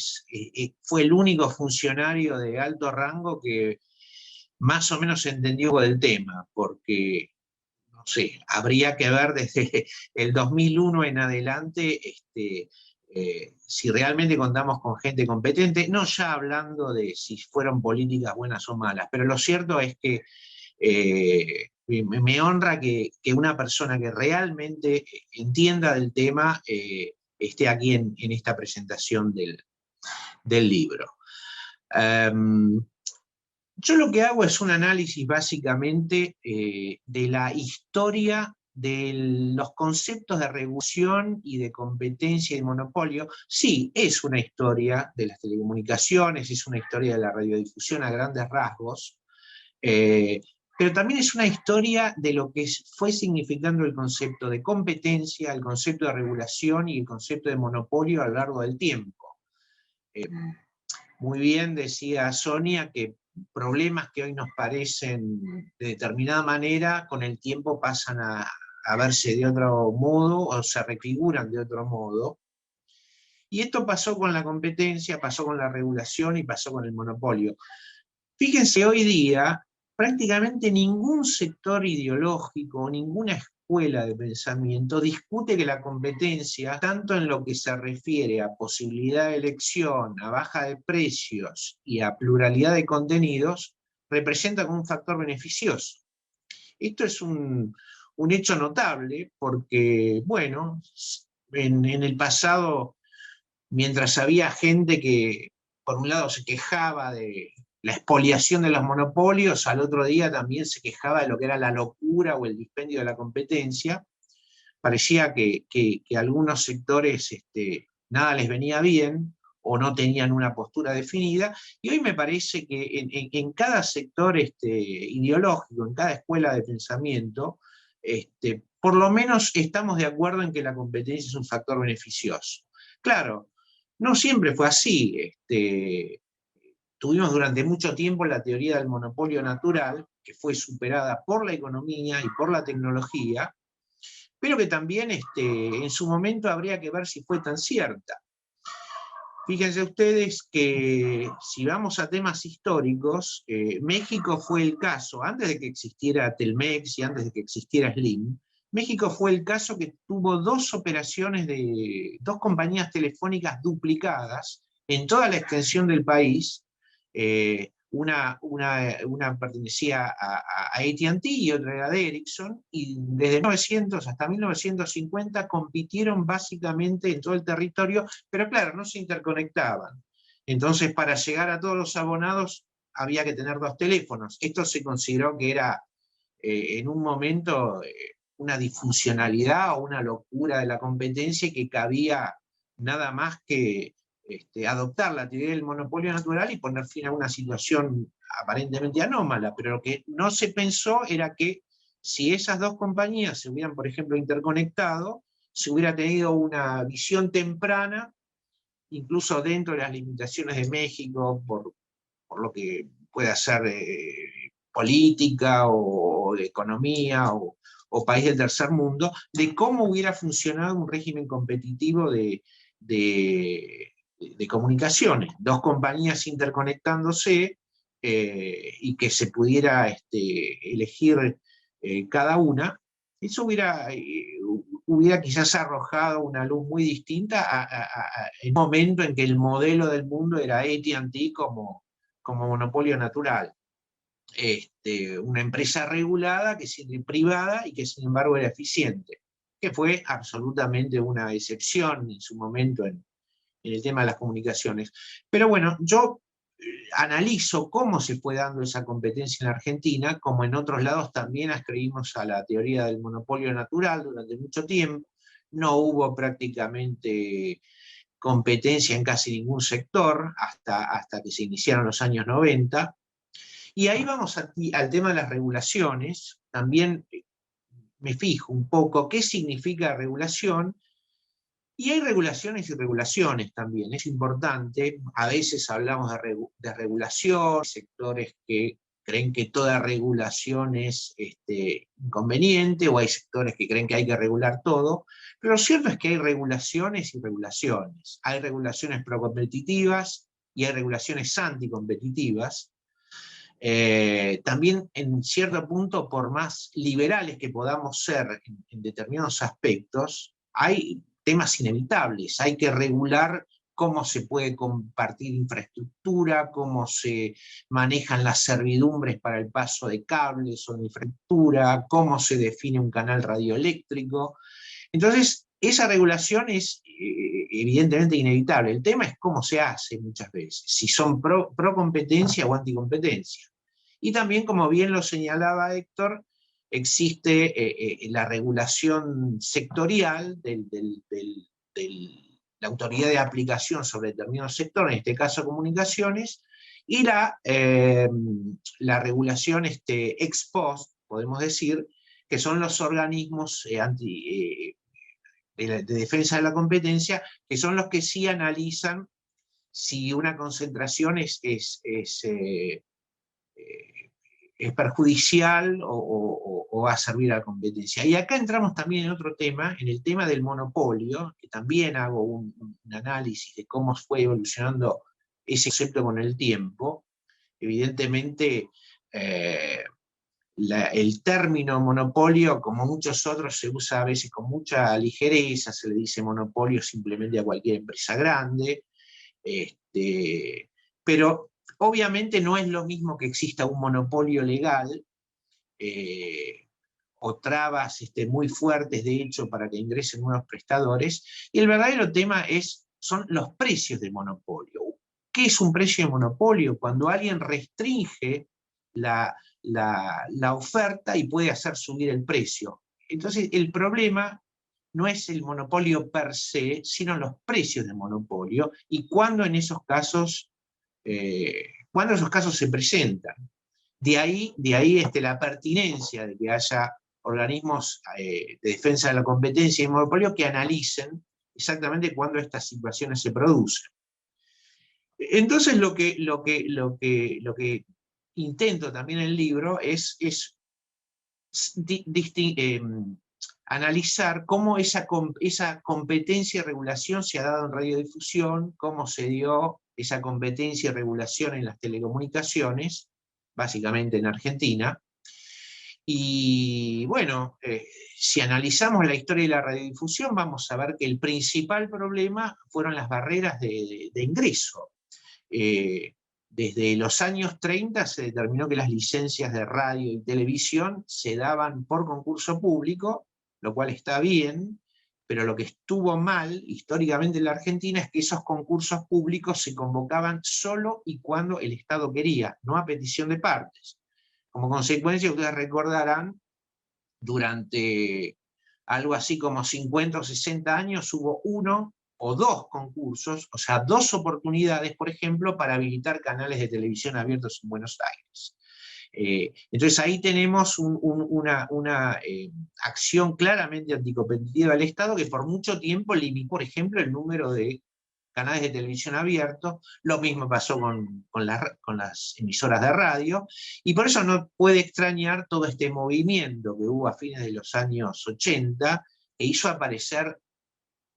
D: fue el único funcionario de alto rango que más o menos entendió del tema, porque no sé, habría que ver desde el 2001 en adelante si realmente contamos con gente competente, no ya hablando de si fueron políticas buenas o malas, pero lo cierto es que me honra que una persona que realmente entienda del tema esté aquí en esta presentación del libro. Yo lo que hago es un análisis básicamente de la historia de los conceptos de regulación y de competencia y monopolio. Sí, es una historia de las telecomunicaciones, es una historia de la radiodifusión a grandes rasgos, pero también es una historia de lo que fue significando el concepto de competencia, el concepto de regulación y el concepto de monopolio a lo largo del tiempo. Muy bien decía Sonia que problemas que hoy nos parecen de determinada manera, con el tiempo pasan a verse de otro modo o se refiguran de otro modo. Y esto pasó con la competencia, pasó con la regulación y pasó con el monopolio. Fíjense, hoy día prácticamente ningún sector ideológico, ninguna escuela de pensamiento discute que la competencia, tanto en lo que se refiere a posibilidad de elección, a baja de precios y a pluralidad de contenidos, representa como un factor beneficioso. Esto es un hecho notable porque, bueno, en el pasado, mientras había gente que, por un lado, se quejaba de la expoliación de los monopolios, al otro día también se quejaba de lo que era la locura o el dispendio de la competencia. Parecía que algunos sectores nada les venía bien o no tenían una postura definida, y hoy me parece que en cada sector ideológico, en cada escuela de pensamiento, por lo menos estamos de acuerdo en que la competencia es un factor beneficioso. Claro, no siempre fue así. Tuvimos durante mucho tiempo la teoría del monopolio natural, que fue superada por la economía y por la tecnología, pero que también en su momento habría que ver si fue tan cierta. Fíjense ustedes que si vamos a temas históricos, México fue el caso, antes de que existiera Telmex y antes de que existiera Slim, México fue el caso que tuvo dos operaciones de dos compañías telefónicas duplicadas en toda la extensión del país. Una pertenecía a AT&T y otra era de Ericsson, y desde 1900 hasta 1950 compitieron básicamente en todo el territorio, pero claro, no se interconectaban. Entonces, para llegar a todos los abonados había que tener dos teléfonos. Esto se consideró que era en un momento una disfuncionalidad o una locura de la competencia, y que cabía nada más que adoptar la teoría del monopolio natural y poner fin a una situación aparentemente anómala, pero lo que no se pensó era que si esas dos compañías se hubieran, por ejemplo, interconectado, se hubiera tenido una visión temprana, incluso dentro de las limitaciones de México, por lo que pueda ser política o de economía o país del tercer mundo, de cómo hubiera funcionado un régimen competitivo de comunicaciones, dos compañías interconectándose y que se pudiera elegir cada una. Eso hubiera quizás arrojado una luz muy distinta en un momento en que el modelo del mundo era AT&T como monopolio natural. Una empresa regulada, privada, y que sin embargo era eficiente, que fue absolutamente una excepción en su momento en el tema de las comunicaciones. Pero bueno, yo analizo cómo se fue dando esa competencia en Argentina, como en otros lados también ascribimos a la teoría del monopolio natural durante mucho tiempo. No hubo prácticamente competencia en casi ningún sector hasta que se iniciaron los años 90. Y ahí vamos al tema de las regulaciones. También me fijo un poco qué significa regulación, y hay regulaciones y regulaciones también, es importante. A veces hablamos de regulación, sectores que creen que toda regulación es inconveniente, o hay sectores que creen que hay que regular todo, pero lo cierto es que hay regulaciones y regulaciones. Hay regulaciones procompetitivas y hay regulaciones anticompetitivas. También en cierto punto, por más liberales que podamos ser en determinados aspectos, hay temas inevitables. Hay que regular cómo se puede compartir infraestructura, cómo se manejan las servidumbres para el paso de cables o de infraestructura, cómo se define un canal radioeléctrico. Entonces, esa regulación es evidentemente inevitable. El tema es cómo se hace muchas veces, si son pro competencia o anticompetencia. Y también, como bien lo señalaba Héctor, existe la regulación sectorial de la autoridad de aplicación sobre determinados sectores, en este caso comunicaciones, y la regulación ex post, podemos decir, que son los organismos de defensa de la competencia, que son los que sí analizan si una concentración es perjudicial o va a servir a la competencia. Y acá entramos también en otro tema, en el tema del monopolio, que también hago un análisis de cómo fue evolucionando ese concepto con el tiempo. Evidentemente, el término monopolio, como muchos otros, se usa a veces con mucha ligereza, se le dice monopolio simplemente a cualquier empresa grande, pero obviamente no es lo mismo que exista un monopolio legal, o trabas muy fuertes, de hecho, para que ingresen nuevos prestadores, y el verdadero tema son los precios de monopolio. ¿Qué es un precio de monopolio? Cuando alguien restringe la oferta y puede hacer subir el precio. Entonces, el problema no es el monopolio per se, sino los precios de monopolio, y cuándo en esos casos se presentan. De ahí la pertinencia de que haya organismos de defensa de la competencia y el monopolio que analicen exactamente cuándo estas situaciones se producen. Entonces lo que intento también en el libro es analizar cómo esa competencia y regulación se ha dado en radiodifusión, cómo se dio esa competencia y regulación en las telecomunicaciones, básicamente en Argentina. Y bueno, si analizamos la historia de la radiodifusión, vamos a ver que el principal problema fueron las barreras de ingreso. Desde los años 30 se determinó que las licencias de radio y televisión se daban por concurso público, lo cual está bien, pero lo que estuvo mal históricamente en la Argentina es que esos concursos públicos se convocaban solo y cuando el Estado quería, no a petición de partes. Como consecuencia, ustedes recordarán, durante algo así como 50 o 60 años hubo uno o dos concursos, o sea, dos oportunidades, por ejemplo, para habilitar canales de televisión abiertos en Buenos Aires. Entonces ahí tenemos una acción claramente anticompetitiva del Estado, que por mucho tiempo limitó, por ejemplo, el número de canales de televisión abiertos. Lo mismo pasó con las emisoras de radio, y por eso no puede extrañar todo este movimiento que hubo a fines de los años 80, que hizo aparecer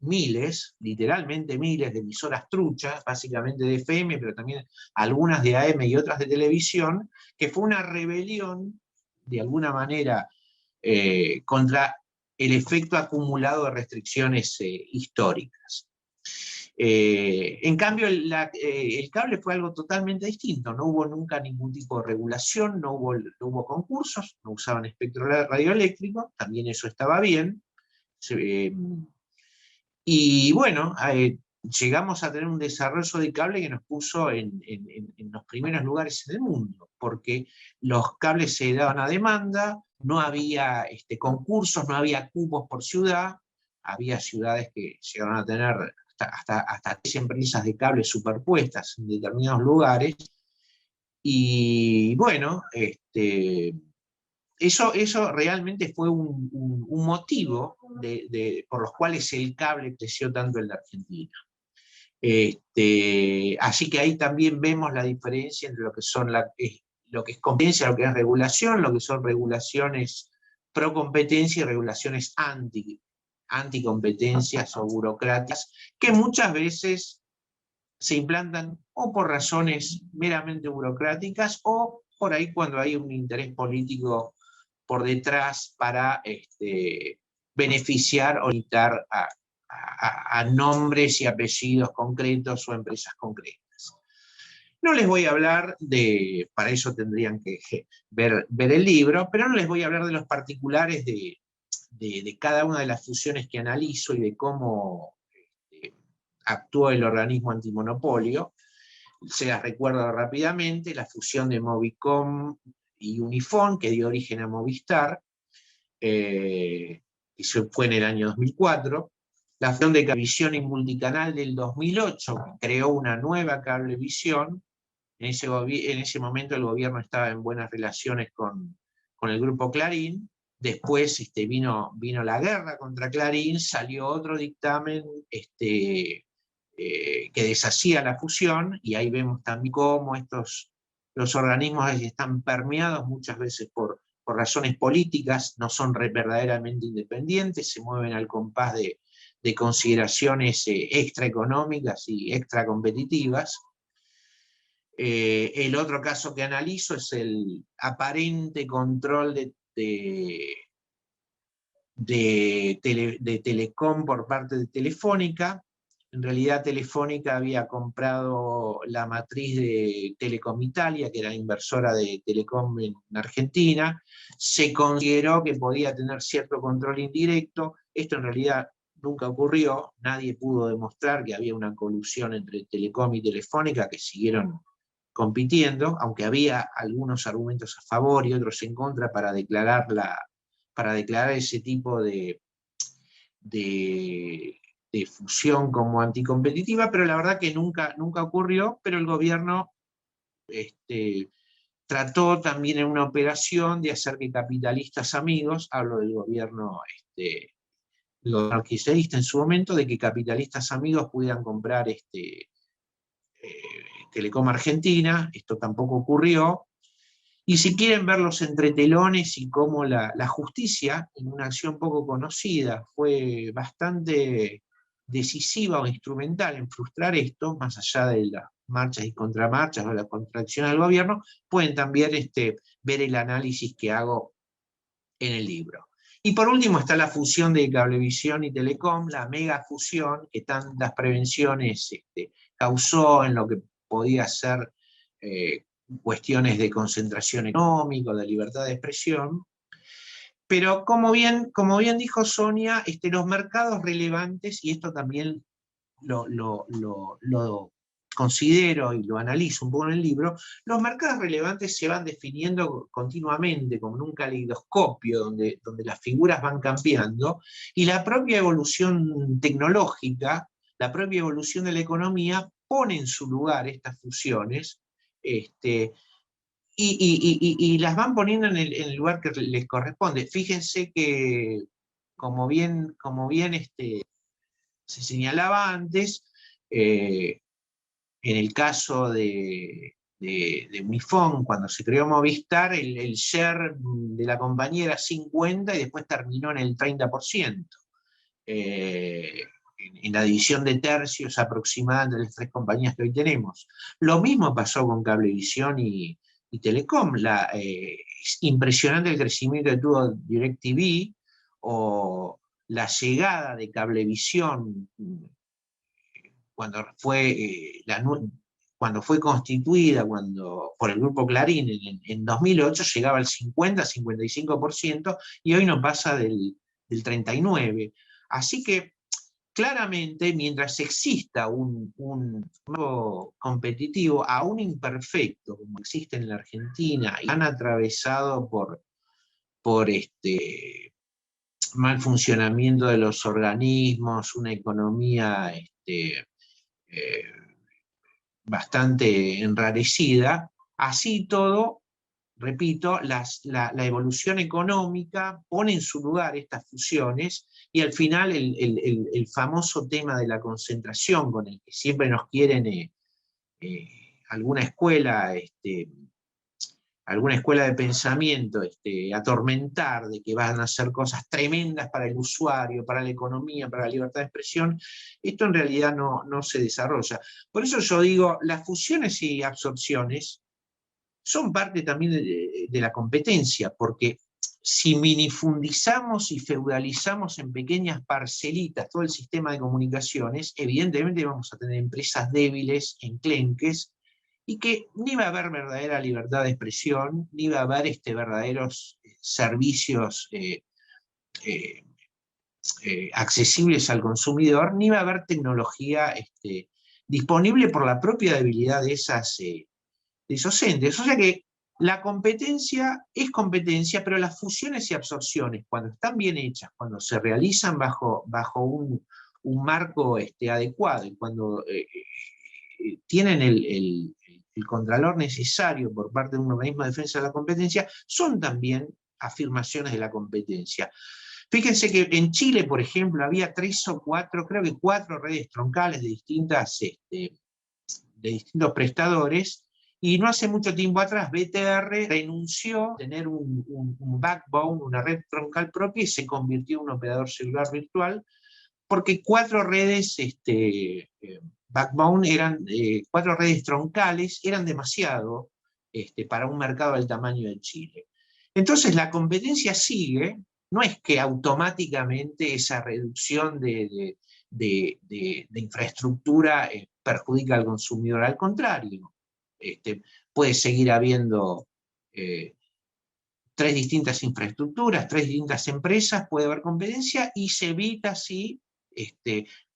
D: miles, literalmente miles de emisoras truchas, básicamente de FM, pero también algunas de AM y otras de televisión, que fue una rebelión, de alguna manera, contra el efecto acumulado de restricciones históricas. En cambio, el cable fue algo totalmente distinto. No hubo nunca ningún tipo de regulación, no hubo concursos, no usaban espectro radioeléctrico, también eso estaba bien. Y bueno, llegamos a tener un desarrollo de cable que nos puso en los primeros lugares en el mundo, porque los cables se daban a demanda, no había concursos, no había cupos por ciudad, había ciudades que llegaron a tener hasta 10 empresas de cable superpuestas en determinados lugares, y bueno, eso realmente fue un motivo por los cuales el cable creció tanto en la Argentina. Así que ahí también vemos la diferencia entre lo que es competencia, lo que es regulación, lo que son regulaciones pro competencia y regulaciones anticompetencias o burocráticas, que muchas veces se implantan o por razones meramente burocráticas o por ahí cuando hay un interés político por detrás para beneficiar o limitar a nombres y apellidos concretos o empresas concretas. No les voy a hablar para eso tendrían que ver el libro, pero no les voy a hablar de los particulares de cada una de las fusiones que analizo y de cómo actuó el organismo antimonopolio. Se las recuerdo rápidamente: la fusión de Movicom y Unifón, que dio origen a Movistar, y eso fue en el año 2004. La fusión de Cablevisión y Multicanal del 2008, que creó una nueva Cablevisión. En ese momento el gobierno estaba en buenas relaciones con el grupo Clarín. Después vino la guerra contra Clarín, salió otro dictamen que deshacía la fusión, y ahí vemos también cómo los organismos están permeados muchas veces por razones políticas, no son verdaderamente independientes, se mueven al compás de consideraciones extraeconómicas y extracompetitivas. El otro caso que analizo es el aparente control de Telecom por parte de Telefónica. En realidad Telefónica había comprado la matriz de Telecom Italia, que era inversora de Telecom en Argentina. Se consideró que podía tener cierto control indirecto. Esto en realidad nunca ocurrió. Nadie pudo demostrar que había una colusión entre Telecom y Telefónica, que siguieron compitiendo, aunque había algunos argumentos a favor y otros en contra para declarar ese tipo de fusión como anticompetitiva, pero la verdad que nunca ocurrió. Pero el gobierno trató también en una operación de hacer que capitalistas amigos, hablo del gobierno kirchnerista en su momento, de que capitalistas amigos pudieran comprar Telecom Argentina. Esto tampoco ocurrió. Y si quieren ver los entretelones y cómo la justicia, en una acción poco conocida, fue bastante decisiva o instrumental en frustrar esto, más allá de las marchas y contramarchas o la contracción al gobierno, pueden también ver el análisis que hago en el libro. Y por último está la fusión de Cablevisión y Telecom, la mega fusión que tantas prevenciones causó en lo que podía ser cuestiones de concentración económica, de libertad de expresión. Pero como bien dijo Sonia, los mercados relevantes, y esto también lo considero y lo analizo un poco en el libro, los mercados relevantes se van definiendo continuamente como en un caleidoscopio donde las figuras van cambiando, y la propia evolución tecnológica, la propia evolución de la economía pone en su lugar estas fusiones, y las van poniendo en el lugar que les corresponde. Fíjense que, como bien se señalaba antes, en el caso de Unifón, cuando se creó Movistar, el share de la compañía era 50% y después terminó en el 30%. En la división de tercios aproximada de las tres compañías que hoy tenemos. Lo mismo pasó con Cablevisión y Telecom. Es impresionante el crecimiento que tuvo DirecTV, o la llegada de Cablevisión cuando fue constituida por el grupo Clarín en 2008, llegaba al 50-55%, y hoy no pasa del 39%. Así que claramente, mientras exista un juego competitivo, aún imperfecto, como existe en la Argentina, y han atravesado por mal funcionamiento de los organismos, una economía bastante enrarecida, así todo repito, la evolución económica pone en su lugar estas fusiones, y al final el famoso tema de la concentración, con el que siempre nos quieren alguna escuela de pensamiento atormentar, de que van a hacer cosas tremendas para el usuario, para la economía, para la libertad de expresión, esto en realidad no se desarrolla. Por eso yo digo, las fusiones y absorciones son parte también de la competencia, porque si minifundizamos y feudalizamos en pequeñas parcelitas todo el sistema de comunicaciones, evidentemente vamos a tener empresas débiles, enclenques, y que ni va a haber verdadera libertad de expresión, ni va a haber verdaderos servicios accesibles al consumidor, ni va a haber tecnología disponible por la propia debilidad de esos entes. O sea que la competencia es competencia, pero las fusiones y absorciones, cuando están bien hechas, cuando se realizan bajo un marco adecuado, y cuando tienen el contralor necesario por parte de un organismo de defensa de la competencia, son también afirmaciones de la competencia. Fíjense que en Chile, por ejemplo, había 3 o 4, creo que 4 redes troncales de distintos prestadores, y no hace mucho tiempo atrás BTR renunció a tener un backbone, una red troncal propia, y se convirtió en un operador celular virtual, porque 4 redes backbone 4 redes troncales eran demasiado para un mercado del tamaño de Chile. Entonces la competencia sigue, no es que automáticamente esa reducción de infraestructura perjudica al consumidor, al contrario. Puede seguir habiendo 3 distintas infraestructuras, 3 distintas empresas, puede haber competencia, y se evita así,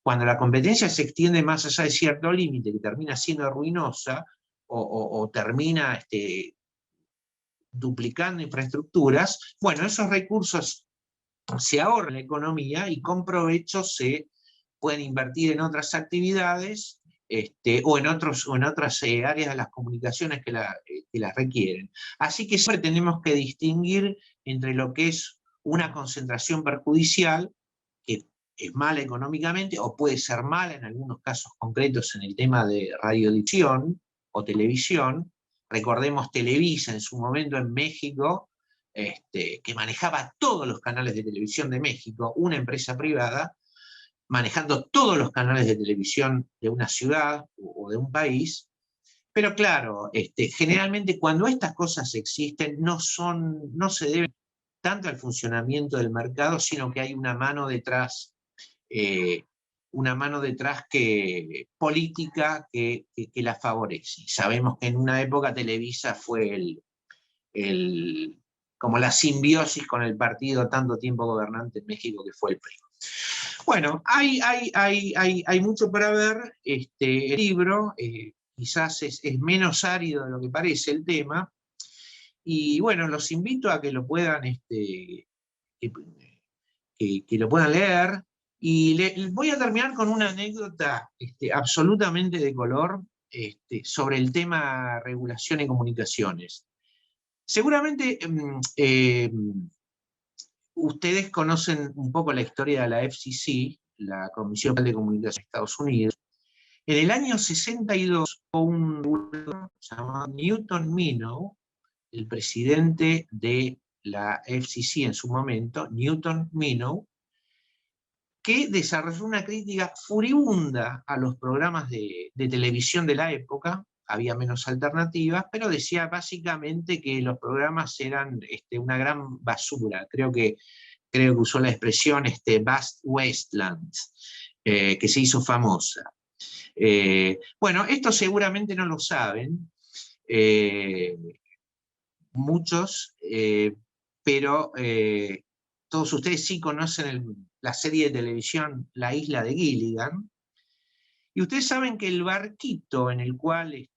D: cuando la competencia se extiende más allá de cierto límite, que termina siendo ruinosa, o termina duplicando infraestructuras, bueno, esos recursos se ahorran en la economía y con provecho se pueden invertir en otras actividades, o en otras áreas de las comunicaciones que las requieren. Así que siempre tenemos que distinguir entre lo que es una concentración perjudicial, que es mala económicamente, o puede ser mala en algunos casos concretos en el tema de radiodifusión o televisión. Recordemos Televisa en su momento en México, que manejaba todos los canales de televisión de México, una empresa privada, manejando todos los canales de televisión de una ciudad o de un país. Pero claro, generalmente cuando estas cosas existen no se deben tanto al funcionamiento del mercado, sino que hay una mano detrás política que la favorece. Y sabemos que en una época Televisa fue como la simbiosis con el partido tanto tiempo gobernante en México, que fue el PRI. Bueno, hay mucho para ver. El libro quizás es menos árido de lo que parece el tema, y bueno, los invito a que lo puedan, que lo puedan leer, y voy a terminar con una anécdota absolutamente de color sobre el tema regulación y comunicaciones. Seguramente ustedes conocen un poco la historia de la FCC, la Comisión de Comunicaciones de Estados Unidos. En el año 62, un regulador llamado Newton Minow, el presidente de la FCC en su momento, Newton Minow, que desarrolló una crítica furibunda a los programas de televisión de la época. Había menos alternativas, pero decía básicamente que los programas eran una gran basura. Creo que usó la expresión vast wasteland, que se hizo famosa. Bueno, esto seguramente no lo saben muchos, pero todos ustedes sí conocen la serie de televisión La Isla de Gilligan, y ustedes saben que el barquito en el cual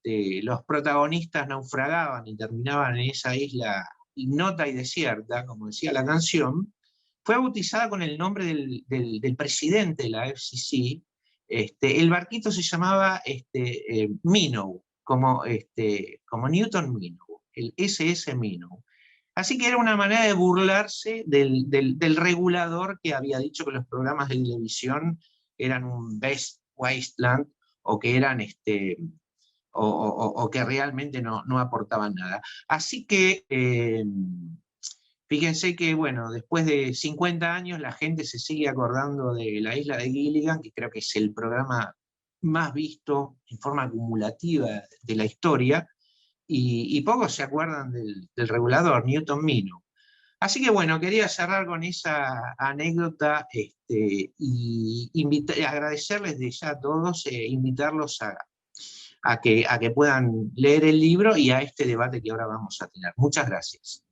D: los protagonistas naufragaban y terminaban en esa isla ignota y desierta, como decía la canción, fue bautizada con el nombre del presidente de la FCC. El barquito se llamaba Minow, como Newton Minow. el SS Minnow. Así que era una manera de burlarse del regulador que había dicho que los programas de televisión eran un best wasteland, o que eran o que realmente no aportaban nada. Así que fíjense que, bueno, después de 50 años la gente se sigue acordando de La Isla de Gilligan, que creo que es el programa más visto en forma acumulativa de la historia, y pocos se acuerdan del regulador, Newton Minnow. Así que bueno, quería cerrar con esa anécdota y agradecerles de ya a todos, invitarlos a que puedan leer el libro y a este debate que ahora vamos a tener. Muchas gracias.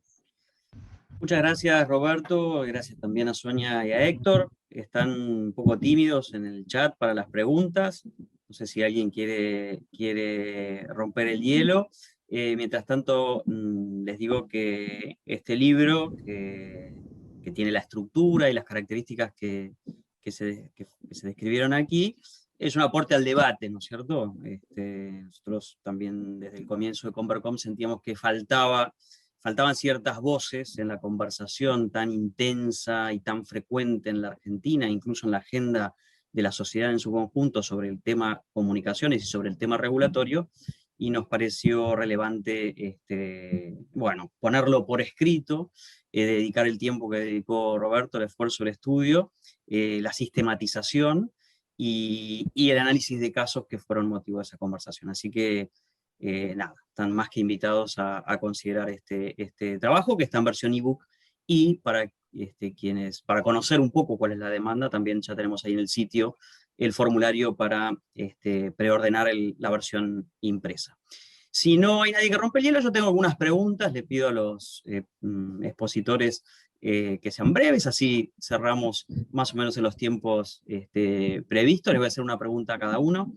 A: Muchas gracias, Roberto. Gracias también a Sonia y a Héctor. Están un poco tímidos en el chat para las preguntas. No sé si alguien quiere romper el hielo. Mientras tanto, les digo que este libro, que tiene la estructura y las características que se describieron aquí, es un aporte al debate, ¿no es cierto? Nosotros también desde el comienzo de Convercom sentíamos que faltaban ciertas voces en la conversación tan intensa y tan frecuente en la Argentina, incluso en la agenda de la sociedad en su conjunto, sobre el tema comunicaciones y sobre el tema regulatorio, y nos pareció relevante bueno, ponerlo por escrito, dedicar el tiempo que dedicó Roberto, el esfuerzo, el estudio, la sistematización y el análisis de casos que fueron motivo de esa conversación. Así que nada, están más que invitados a considerar este trabajo, que está en versión ebook, y para para conocer un poco cuál es la demanda, también ya tenemos ahí en el sitio el formulario para preordenar la versión impresa. Si no hay nadie que rompe el hielo, yo tengo algunas preguntas, le pido a los expositores que sean breves, así cerramos más o menos en los tiempos previstos. Les voy a hacer una pregunta a cada uno.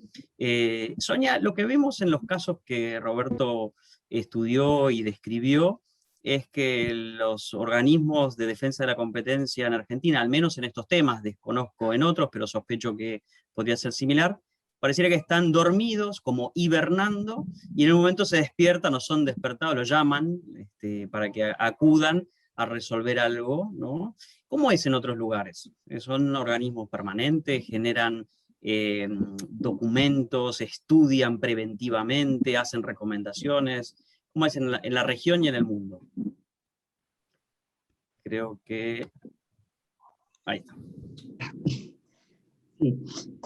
A: Sonia, lo que vemos en los casos que Roberto estudió y describió es que los organismos de defensa de la competencia en Argentina, al menos en estos temas, desconozco en otros, pero sospecho que podría ser similar, pareciera que están dormidos, como hibernando, y en un momento se despiertan o son despertados, lo llaman para que acudan a resolver algo, ¿no? ¿Cómo es en otros lugares? ¿Son organismos permanentes? ¿Generan documentos? ¿Estudian preventivamente? ¿Hacen recomendaciones? ¿Cómo es en la región y en el mundo? Creo que... Ahí está.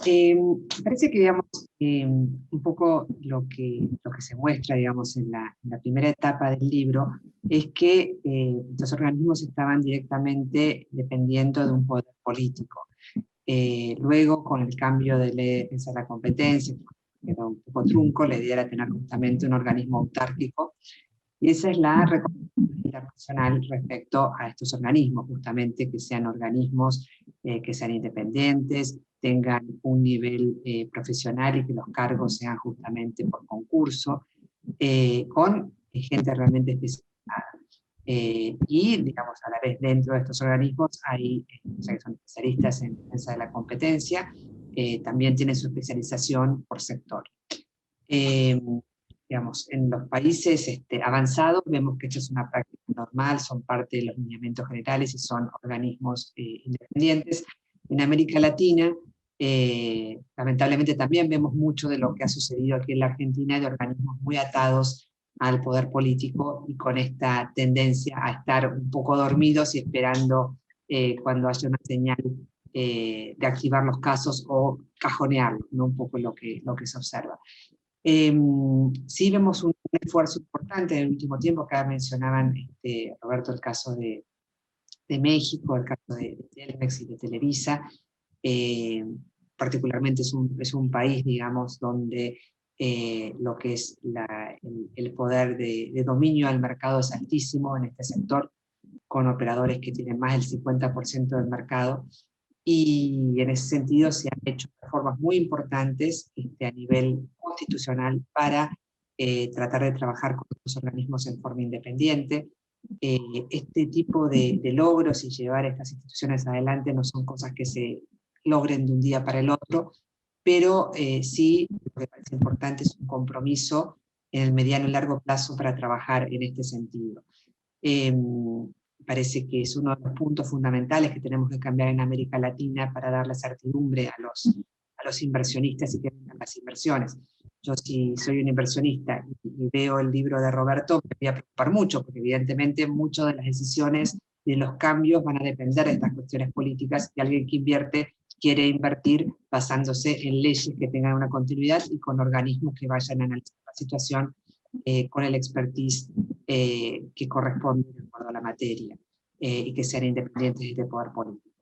C: Sí. Parece que, digamos, un poco lo que se muestra, digamos, en la primera etapa del libro, es que estos organismos estaban directamente dependiendo de un poder político. Luego, con el cambio de ley de defensa de la competencia, que era un poco trunco, la idea era tener justamente un organismo autárquico, y esa es la recomendación internacional respecto a estos organismos, justamente que sean organismos que sean independientes, tengan un nivel profesional y que los cargos sean justamente por concurso, con gente realmente especializada. Y, digamos, a la vez dentro de estos organismos hay que son especialistas en defensa de la competencia, también tienen su especialización por sector. Digamos, en los países avanzados vemos que esto es una práctica normal, son parte de los lineamientos generales y son organismos independientes. En América Latina, lamentablemente también vemos mucho de lo que ha sucedido aquí en la Argentina, de organismos muy atados al poder político y con esta tendencia a estar un poco dormidos y esperando cuando haya una señal de activar los casos o cajonearlos, ¿no? Un poco lo que se observa. Sí vemos un esfuerzo importante en el último tiempo. Acá mencionaban, Roberto, el caso de México, el caso de Telmex y de Televisa. Particularmente es un país, digamos, donde lo que es el poder de dominio del mercado es altísimo en este sector, con operadores que tienen más del 50% del mercado, y en ese sentido se han hecho reformas muy importantes a nivel constitucional para tratar de trabajar con los organismos en forma independiente. Este tipo de logros y llevar estas instituciones adelante no son cosas que se logren de un día para el otro, pero sí, lo que parece importante es un compromiso en el mediano y largo plazo para trabajar en este sentido. Parece que es uno de los puntos fundamentales que tenemos que cambiar en América Latina para darle certidumbre a los inversionistas y que vengan las inversiones. Yo, si soy un inversionista y veo el libro de Roberto, me voy a preocupar mucho, porque evidentemente muchas de las decisiones de los cambios van a depender de estas cuestiones políticas, y alguien que invierte quiere invertir basándose en leyes que tengan una continuidad y con organismos que vayan a analizar la situación con el expertise que corresponde de acuerdo a la materia, y que sean independientes de poder político.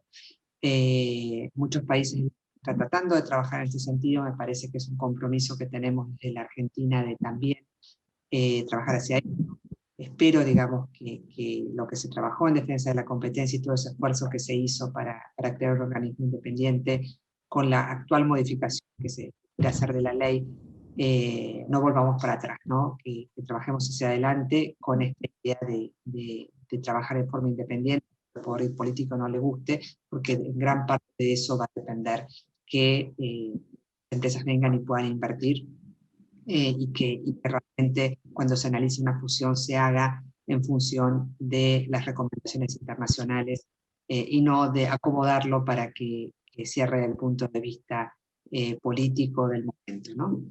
C: Muchos países están tratando de trabajar en este sentido. Me parece que es un compromiso que tenemos desde la Argentina de también trabajar hacia ahí. Espero, digamos, que lo que se trabajó en defensa de la competencia y todo ese esfuerzo que se hizo para crear un organismo independiente, con la actual modificación que se quiere hacer de la ley, no volvamos para atrás, ¿no? Que trabajemos hacia adelante con esta idea de trabajar en forma independiente, que al poder político no le guste, porque en gran parte de eso va a depender que empresas vengan y puedan invertir, y que realmente cuando se analice una fusión se haga en función de las recomendaciones internacionales, y no de acomodarlo para que cierre desde el punto de vista político del momento, ¿no?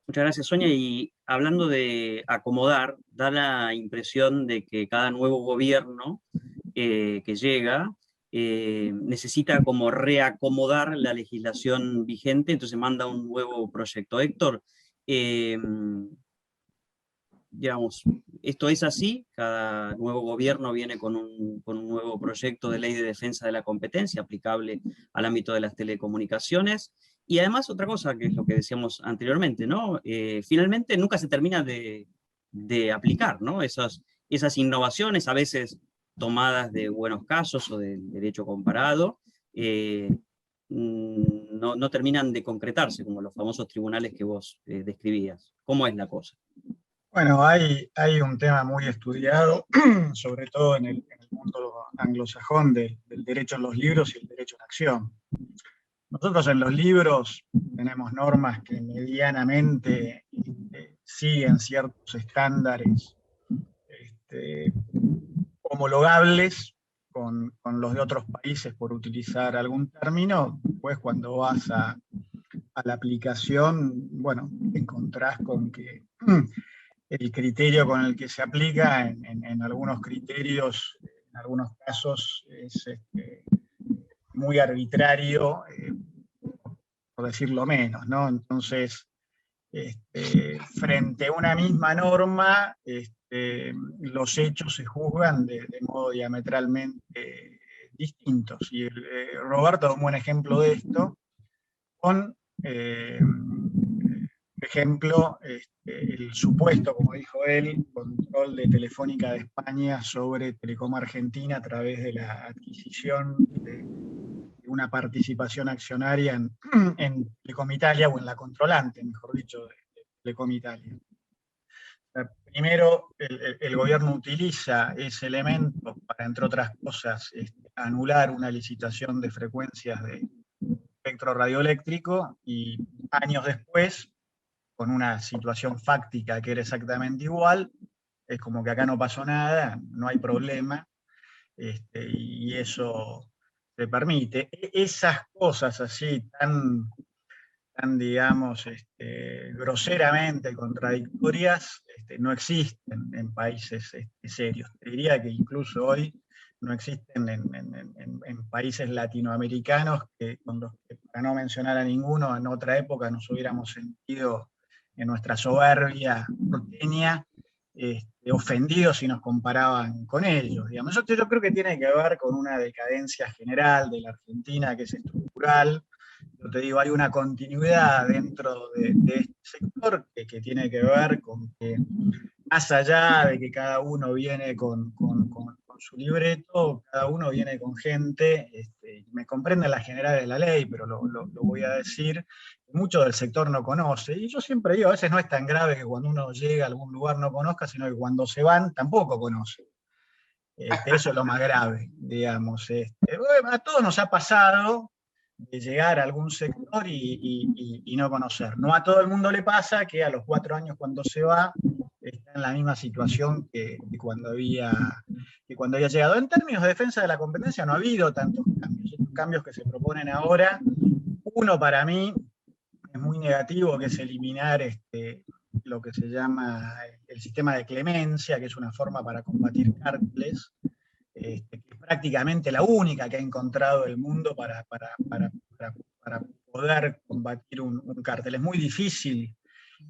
A: Muchas gracias, Sonia. Y hablando de acomodar, da la impresión de que cada nuevo gobierno que llega necesita como reacomodar la legislación vigente, entonces manda un nuevo proyecto. Héctor, digamos, ¿esto es así? ¿Cada nuevo gobierno viene con un nuevo proyecto de ley de defensa de la competencia aplicable al ámbito de las telecomunicaciones? Y además otra cosa, que es lo que decíamos anteriormente, ¿no? Finalmente nunca se termina de aplicar, ¿no? Esas innovaciones, a veces tomadas de buenos casos o del derecho comparado, no terminan de concretarse, como los famosos tribunales que vos describías. ¿Cómo es la cosa?
B: Bueno, hay un tema muy estudiado, sobre todo en el mundo anglosajón, del derecho en los libros y el derecho en acción. Nosotros en los libros tenemos normas que medianamente siguen ciertos estándares homologables con los de otros países, por utilizar algún término. Pues cuando vas a la aplicación, bueno, te encontrás con que el criterio con el que se aplica en algunos criterios, en algunos casos, es muy arbitrario, por decirlo menos, ¿no? Entonces, frente a una misma norma, los hechos se juzgan de modo diametralmente distintos. Y Roberto es un buen ejemplo de esto, con, por ejemplo, el supuesto, como dijo él, control de Telefónica de España sobre Telecom Argentina a través de la adquisición de una participación accionaria en Telecom Italia, o en la controlante, mejor dicho, de Telecom Italia. Primero, el gobierno utiliza ese elemento para, entre otras cosas, anular una licitación de frecuencias de espectro radioeléctrico, y años después, con una situación fáctica que era exactamente igual, es como que acá no pasó nada, no hay problema, y eso se permite. Esas cosas así tan digamos, groseramente contradictorias, no existen en países serios. Te diría que incluso hoy no existen en países latinoamericanos, con los que, para no mencionar a ninguno, en otra época nos hubiéramos sentido en nuestra soberbia porteña ofendidos si nos comparaban con ellos. Digamos. Yo creo que tiene que ver con una decadencia general de la Argentina, que es estructural. Yo te digo, hay una continuidad dentro de este sector que tiene que ver con que, más allá de que cada uno viene con su libreto, cada uno viene con gente, me comprenden las generales de la ley, pero lo voy a decir, mucho del sector no conoce. Y yo siempre digo, a veces no es tan grave que cuando uno llega a algún lugar no conozca, sino que cuando se van tampoco conocen. Eso es lo más grave, digamos. A todos nos ha pasado de llegar a algún sector y no conocer. No a todo el mundo le pasa que a los 4 años cuando se va está en la misma situación que cuando había llegado. En términos de defensa de la competencia no ha habido tantos cambios. Estos cambios que se proponen ahora, uno para mí es muy negativo, que es eliminar lo que se llama el sistema de clemencia, que es una forma para combatir cárteles, que es prácticamente la única que ha encontrado el mundo para poder combatir un cártel. Es muy difícil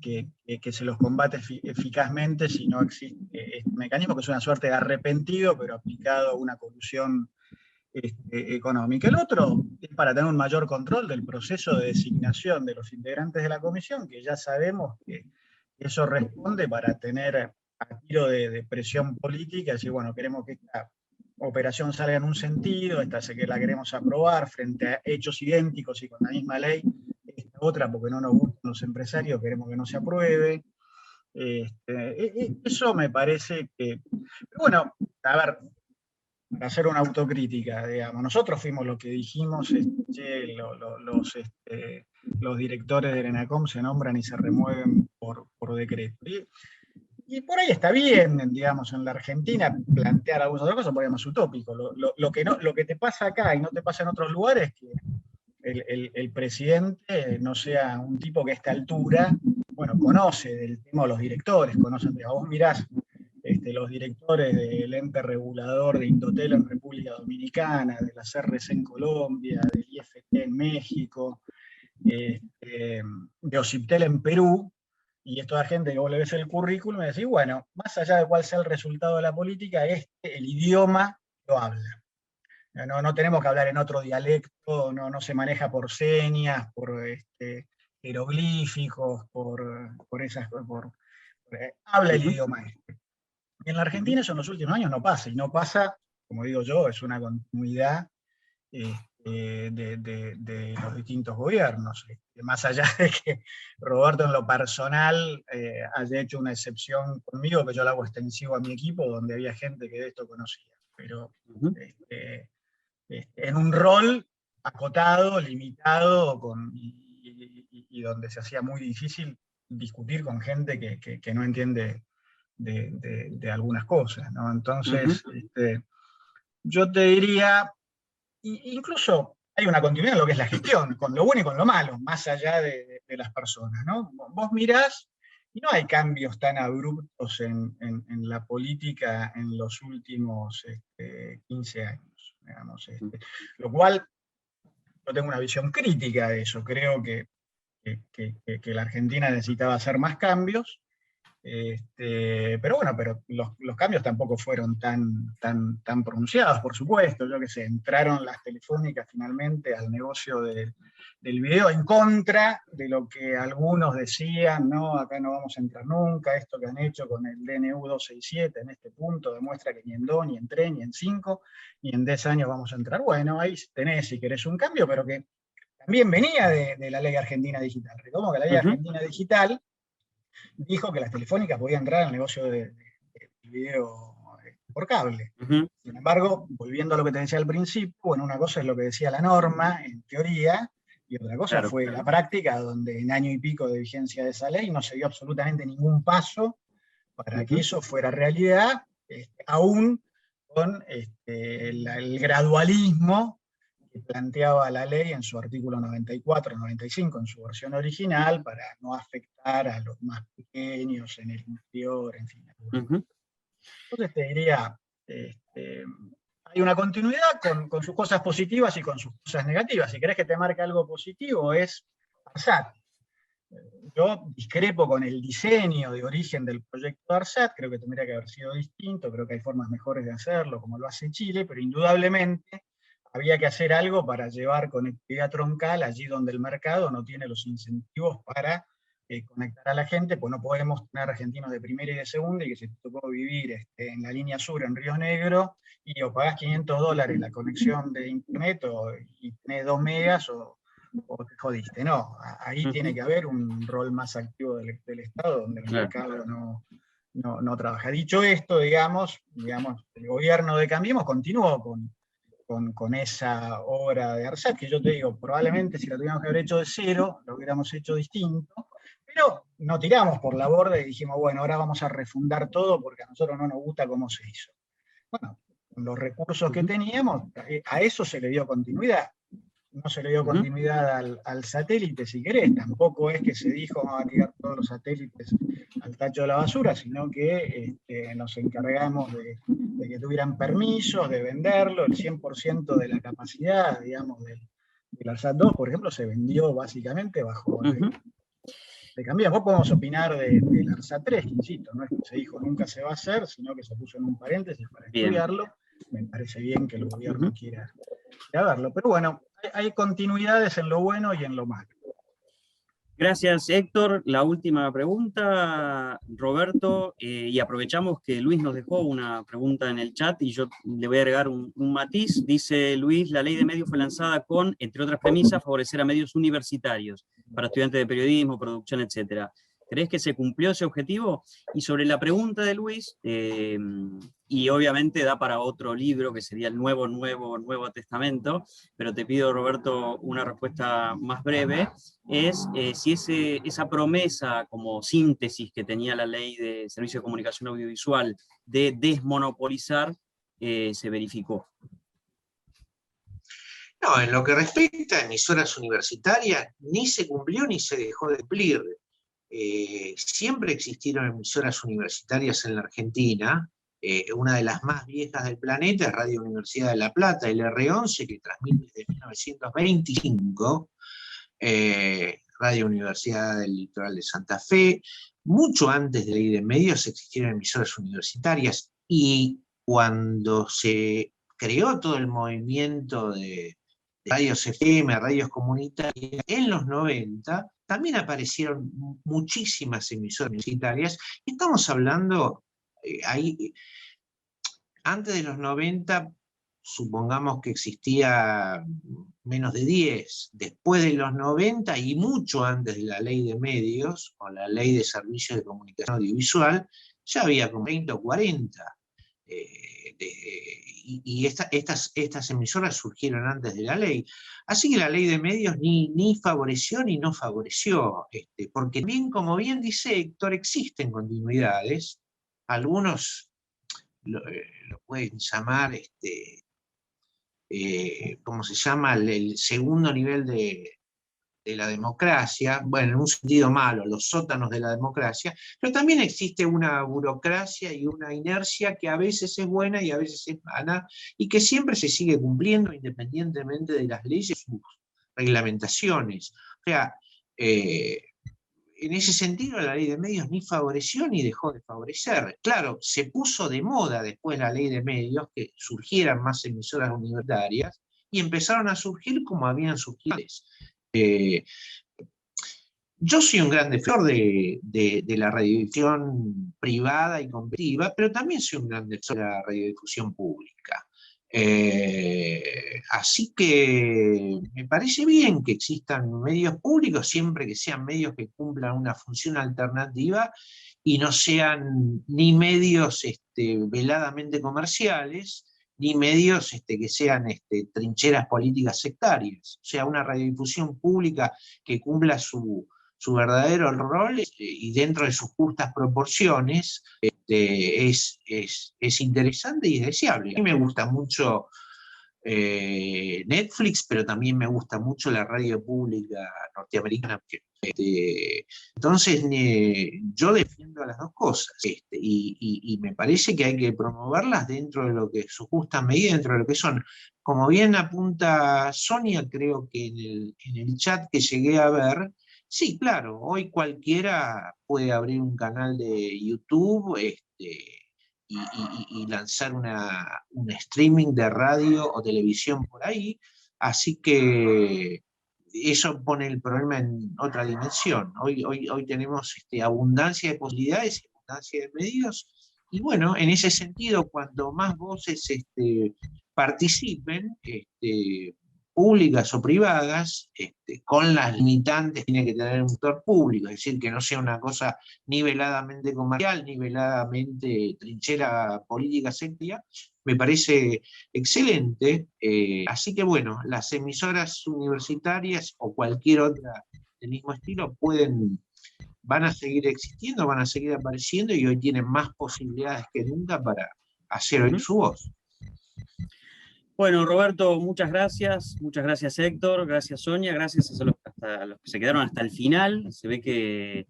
B: que se los combate eficazmente si no existe este mecanismo, que es una suerte de arrepentido, pero aplicado a una colusión económica. El otro es para tener un mayor control del proceso de designación de los integrantes de la comisión, que ya sabemos que eso responde para tener a tiro de presión política, decir, bueno, queremos que esta operación salga en un sentido, esta que la queremos aprobar frente a hechos idénticos y con la misma ley, esta otra porque no nos gustan los empresarios, queremos que no se apruebe. Eso me parece que, pero bueno, a ver, para hacer una autocrítica, digamos, nosotros fuimos los que dijimos, los directores del ENACOM se nombran y se remueven por decreto. Y por ahí está bien, digamos, en la Argentina plantear algunas otras cosas, porque es más utópico. Lo que te pasa acá y no te pasa en otros lugares es que el presidente no sea un tipo que a esta altura, bueno, conoce del tema, los directores conocen, vos mirás los directores del ente regulador de Indotel en República Dominicana, de la CRC en Colombia, del IFT en México, de Ociptel en Perú, y es toda gente que vos le ves el currículum y decís, bueno, más allá de cuál sea el resultado de la política, el idioma lo habla. No tenemos que hablar en otro dialecto, no se maneja por señas, por jeroglíficos, habla el idioma este. Y en la Argentina eso en los últimos años no pasa, y no pasa, como digo yo, es una continuidad de los distintos gobiernos. Más allá de que Roberto en lo personal haya hecho una excepción conmigo, que yo lo hago extensivo a mi equipo, donde había gente que de esto conocía. Pero en un rol acotado, limitado, y donde se hacía muy difícil discutir con gente que no entiende de algunas cosas, ¿no? Entonces, yo te diría, incluso hay una continuidad en lo que es la gestión, con lo bueno y con lo malo, más allá de las personas, ¿no? Vos mirás y no hay cambios tan abruptos en la política en los últimos 15 años, digamos. Lo cual, yo tengo una visión crítica de eso, creo que la Argentina necesitaba hacer más cambios, pero bueno, los cambios tampoco fueron tan pronunciados, por supuesto. Yo que sé, entraron las telefónicas finalmente al negocio del video en contra de lo que algunos decían, no, acá no vamos a entrar nunca, esto que han hecho con el DNU 267 en este punto demuestra que ni en 2, ni en 3, ni en 5, ni en 10 años vamos a entrar. Bueno, ahí tenés, si querés, un cambio, pero que también venía de la Ley Argentina Digital. Recuerdo que la Ley Argentina Digital dijo que las telefónicas podían entrar al negocio de video por cable. Sin embargo, volviendo a lo que te decía al principio, bueno, una cosa es lo que decía la norma, en teoría, y otra cosa fue la práctica, donde en año y pico de vigencia de esa ley no se dio absolutamente ningún paso para que eso fuera realidad, aún con el gradualismo que planteaba la ley en su artículo 94, 95, en su versión original, para no afectar a los más pequeños en el interior, en fin. Entonces te diría, hay una continuidad con sus cosas positivas y con sus cosas negativas. Si querés que te marque algo positivo, es ARSAT. Yo discrepo con el diseño de origen del proyecto de ARSAT, creo que tendría que haber sido distinto, creo que hay formas mejores de hacerlo, como lo hace Chile, pero indudablemente había que hacer algo para llevar conectividad troncal allí donde el mercado no tiene los incentivos para conectar a la gente, pues no podemos tener argentinos de primera y de segunda, y que se te tocó vivir en la línea sur en Río Negro, y o pagás $500 la conexión de internet, y tenés 2 megas, o te jodiste. No, ahí tiene que haber un rol más activo del Estado, donde el mercado no trabaja. Dicho esto, digamos, el gobierno de Cambiemos continuó con con esa obra de Arsat, que yo te digo, probablemente si la tuviéramos que haber hecho de cero, lo hubiéramos hecho distinto, pero no tiramos por la borda y dijimos, bueno, ahora vamos a refundar todo porque a nosotros no nos gusta cómo se hizo. Bueno, con los recursos que teníamos, a eso se le dio continuidad. No se le dio continuidad al satélite, si querés, tampoco es que se dijo vamos a tirar todos los satélites al tacho de la basura, sino que nos encargamos de que tuvieran permisos, de venderlo, el 100% de la capacidad, digamos, del ARSAT 2, por ejemplo, se vendió básicamente bajo de cambio. Vos podemos opinar del ARSAT 3, que insisto, no es que se dijo nunca se va a hacer, sino que se puso en un paréntesis para estudiarlo. Me parece bien que el gobierno quiera verlo, pero bueno, hay continuidades en lo bueno y en lo malo.
A: Gracias, Héctor. La última pregunta, Roberto, y aprovechamos que Luis nos dejó una pregunta en el chat y yo le voy a agregar un matiz. Dice Luis, la ley de medios fue lanzada con, entre otras premisas, favorecer a medios universitarios para estudiantes de periodismo, producción, etc. ¿Crees que se cumplió ese objetivo? Y sobre la pregunta de Luis, y obviamente da para otro libro que sería el Nuevo Testamento, pero te pido, Roberto, una respuesta más breve, es si esa promesa como síntesis que tenía la ley de Servicio de Comunicación Audiovisual de desmonopolizar se verificó.
D: No, en lo que respecta a emisoras universitarias, ni se cumplió ni se dejó de cumplir. Siempre existieron emisoras universitarias en la Argentina. Una de las más viejas del planeta es Radio Universidad de La Plata, el R11, que transmite desde 1925, Radio Universidad del Litoral de Santa Fe. Mucho antes de la ley de medios existieron emisoras universitarias, y cuando se creó todo el movimiento de radios FM, radios comunitarias, en los 90, también aparecieron muchísimas emisoras universitarias. Estamos hablando, antes de los 90, supongamos que existía menos de 10. Después de los 90 y mucho antes de la ley de medios, o la ley de servicios de comunicación audiovisual, ya había como 30 o 40. Y estas emisoras surgieron antes de la ley. Así que la ley de medios ni favoreció ni no favoreció, porque bien, como bien dice Héctor, existen continuidades. Algunos lo pueden llamar, ¿cómo se llama? El segundo nivel de la democracia, bueno, en un sentido malo, los sótanos de la democracia, pero también existe una burocracia y una inercia que a veces es buena y a veces es mala, y que siempre se sigue cumpliendo independientemente de las leyes y sus reglamentaciones. O sea, en ese sentido la ley de medios ni favoreció ni dejó de favorecer. Claro, se puso de moda después la ley de medios que surgieran más emisoras universitarias, y empezaron a surgir como habían surgido. Yo soy un gran defensor de la radiodifusión privada y competitiva, pero también soy un gran defensor de la radiodifusión pública. Así que me parece bien que existan medios públicos, siempre que sean medios que cumplan una función alternativa y no sean ni medios veladamente comerciales, ni medios que sean trincheras políticas sectarias. O sea, una radiodifusión pública que cumpla su verdadero rol y dentro de sus justas proporciones es interesante y es deseable. A mí me gusta mucho Netflix, pero también me gusta mucho la radio pública norteamericana. Entonces yo defiendo las dos cosas, y me parece que hay que promoverlas dentro de lo que su justa medida, dentro de lo que son. Como bien apunta Sonia, creo que en el chat que llegué a ver, sí, claro, hoy cualquiera puede abrir un canal de YouTube y lanzar un streaming de radio o televisión por ahí, así que eso pone el problema en otra dimensión. Hoy tenemos abundancia de posibilidades, abundancia de medios, y bueno, en ese sentido, cuanto más voces participen, públicas o privadas, con las limitantes que tiene que tener un sector público, es decir, que no sea una cosa niveladamente comercial, niveladamente trinchera política sectaria, me parece excelente. Así que bueno, las emisoras universitarias o cualquier otra del mismo estilo van a seguir existiendo, van a seguir apareciendo y hoy tienen más posibilidades que nunca para hacer oír su voz.
A: Bueno, Roberto, muchas gracias Héctor, gracias Sonia, gracias a los que se quedaron hasta el final. Se ve que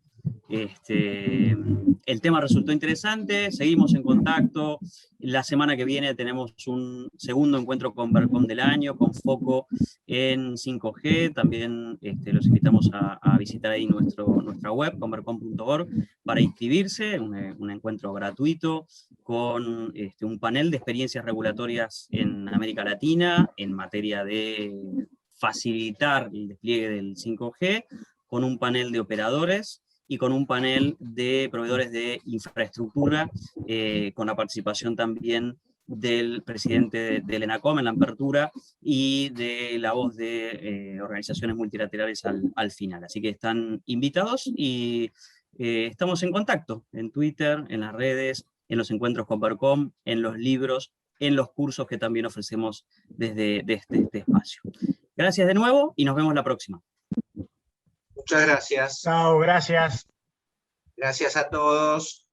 A: el tema resultó interesante, seguimos en contacto. La semana que viene tenemos un segundo encuentro Convercom del año, con foco en 5G. También los invitamos a visitar ahí nuestra web, convercom.org, para inscribirse, un encuentro gratuito con un panel de experiencias regulatorias en América Latina, en materia de facilitar el despliegue del 5G, con un panel de operadores y con un panel de proveedores de infraestructura, con la participación también del presidente del ENACOM en la apertura y de la voz de organizaciones multilaterales al final. Así que están invitados y estamos en contacto en Twitter, en las redes, en los encuentros Convercom, en los libros, en los cursos que también ofrecemos desde este espacio. Gracias de nuevo y nos vemos la próxima.
D: Muchas gracias.
B: Chao, gracias.
D: Gracias a todos.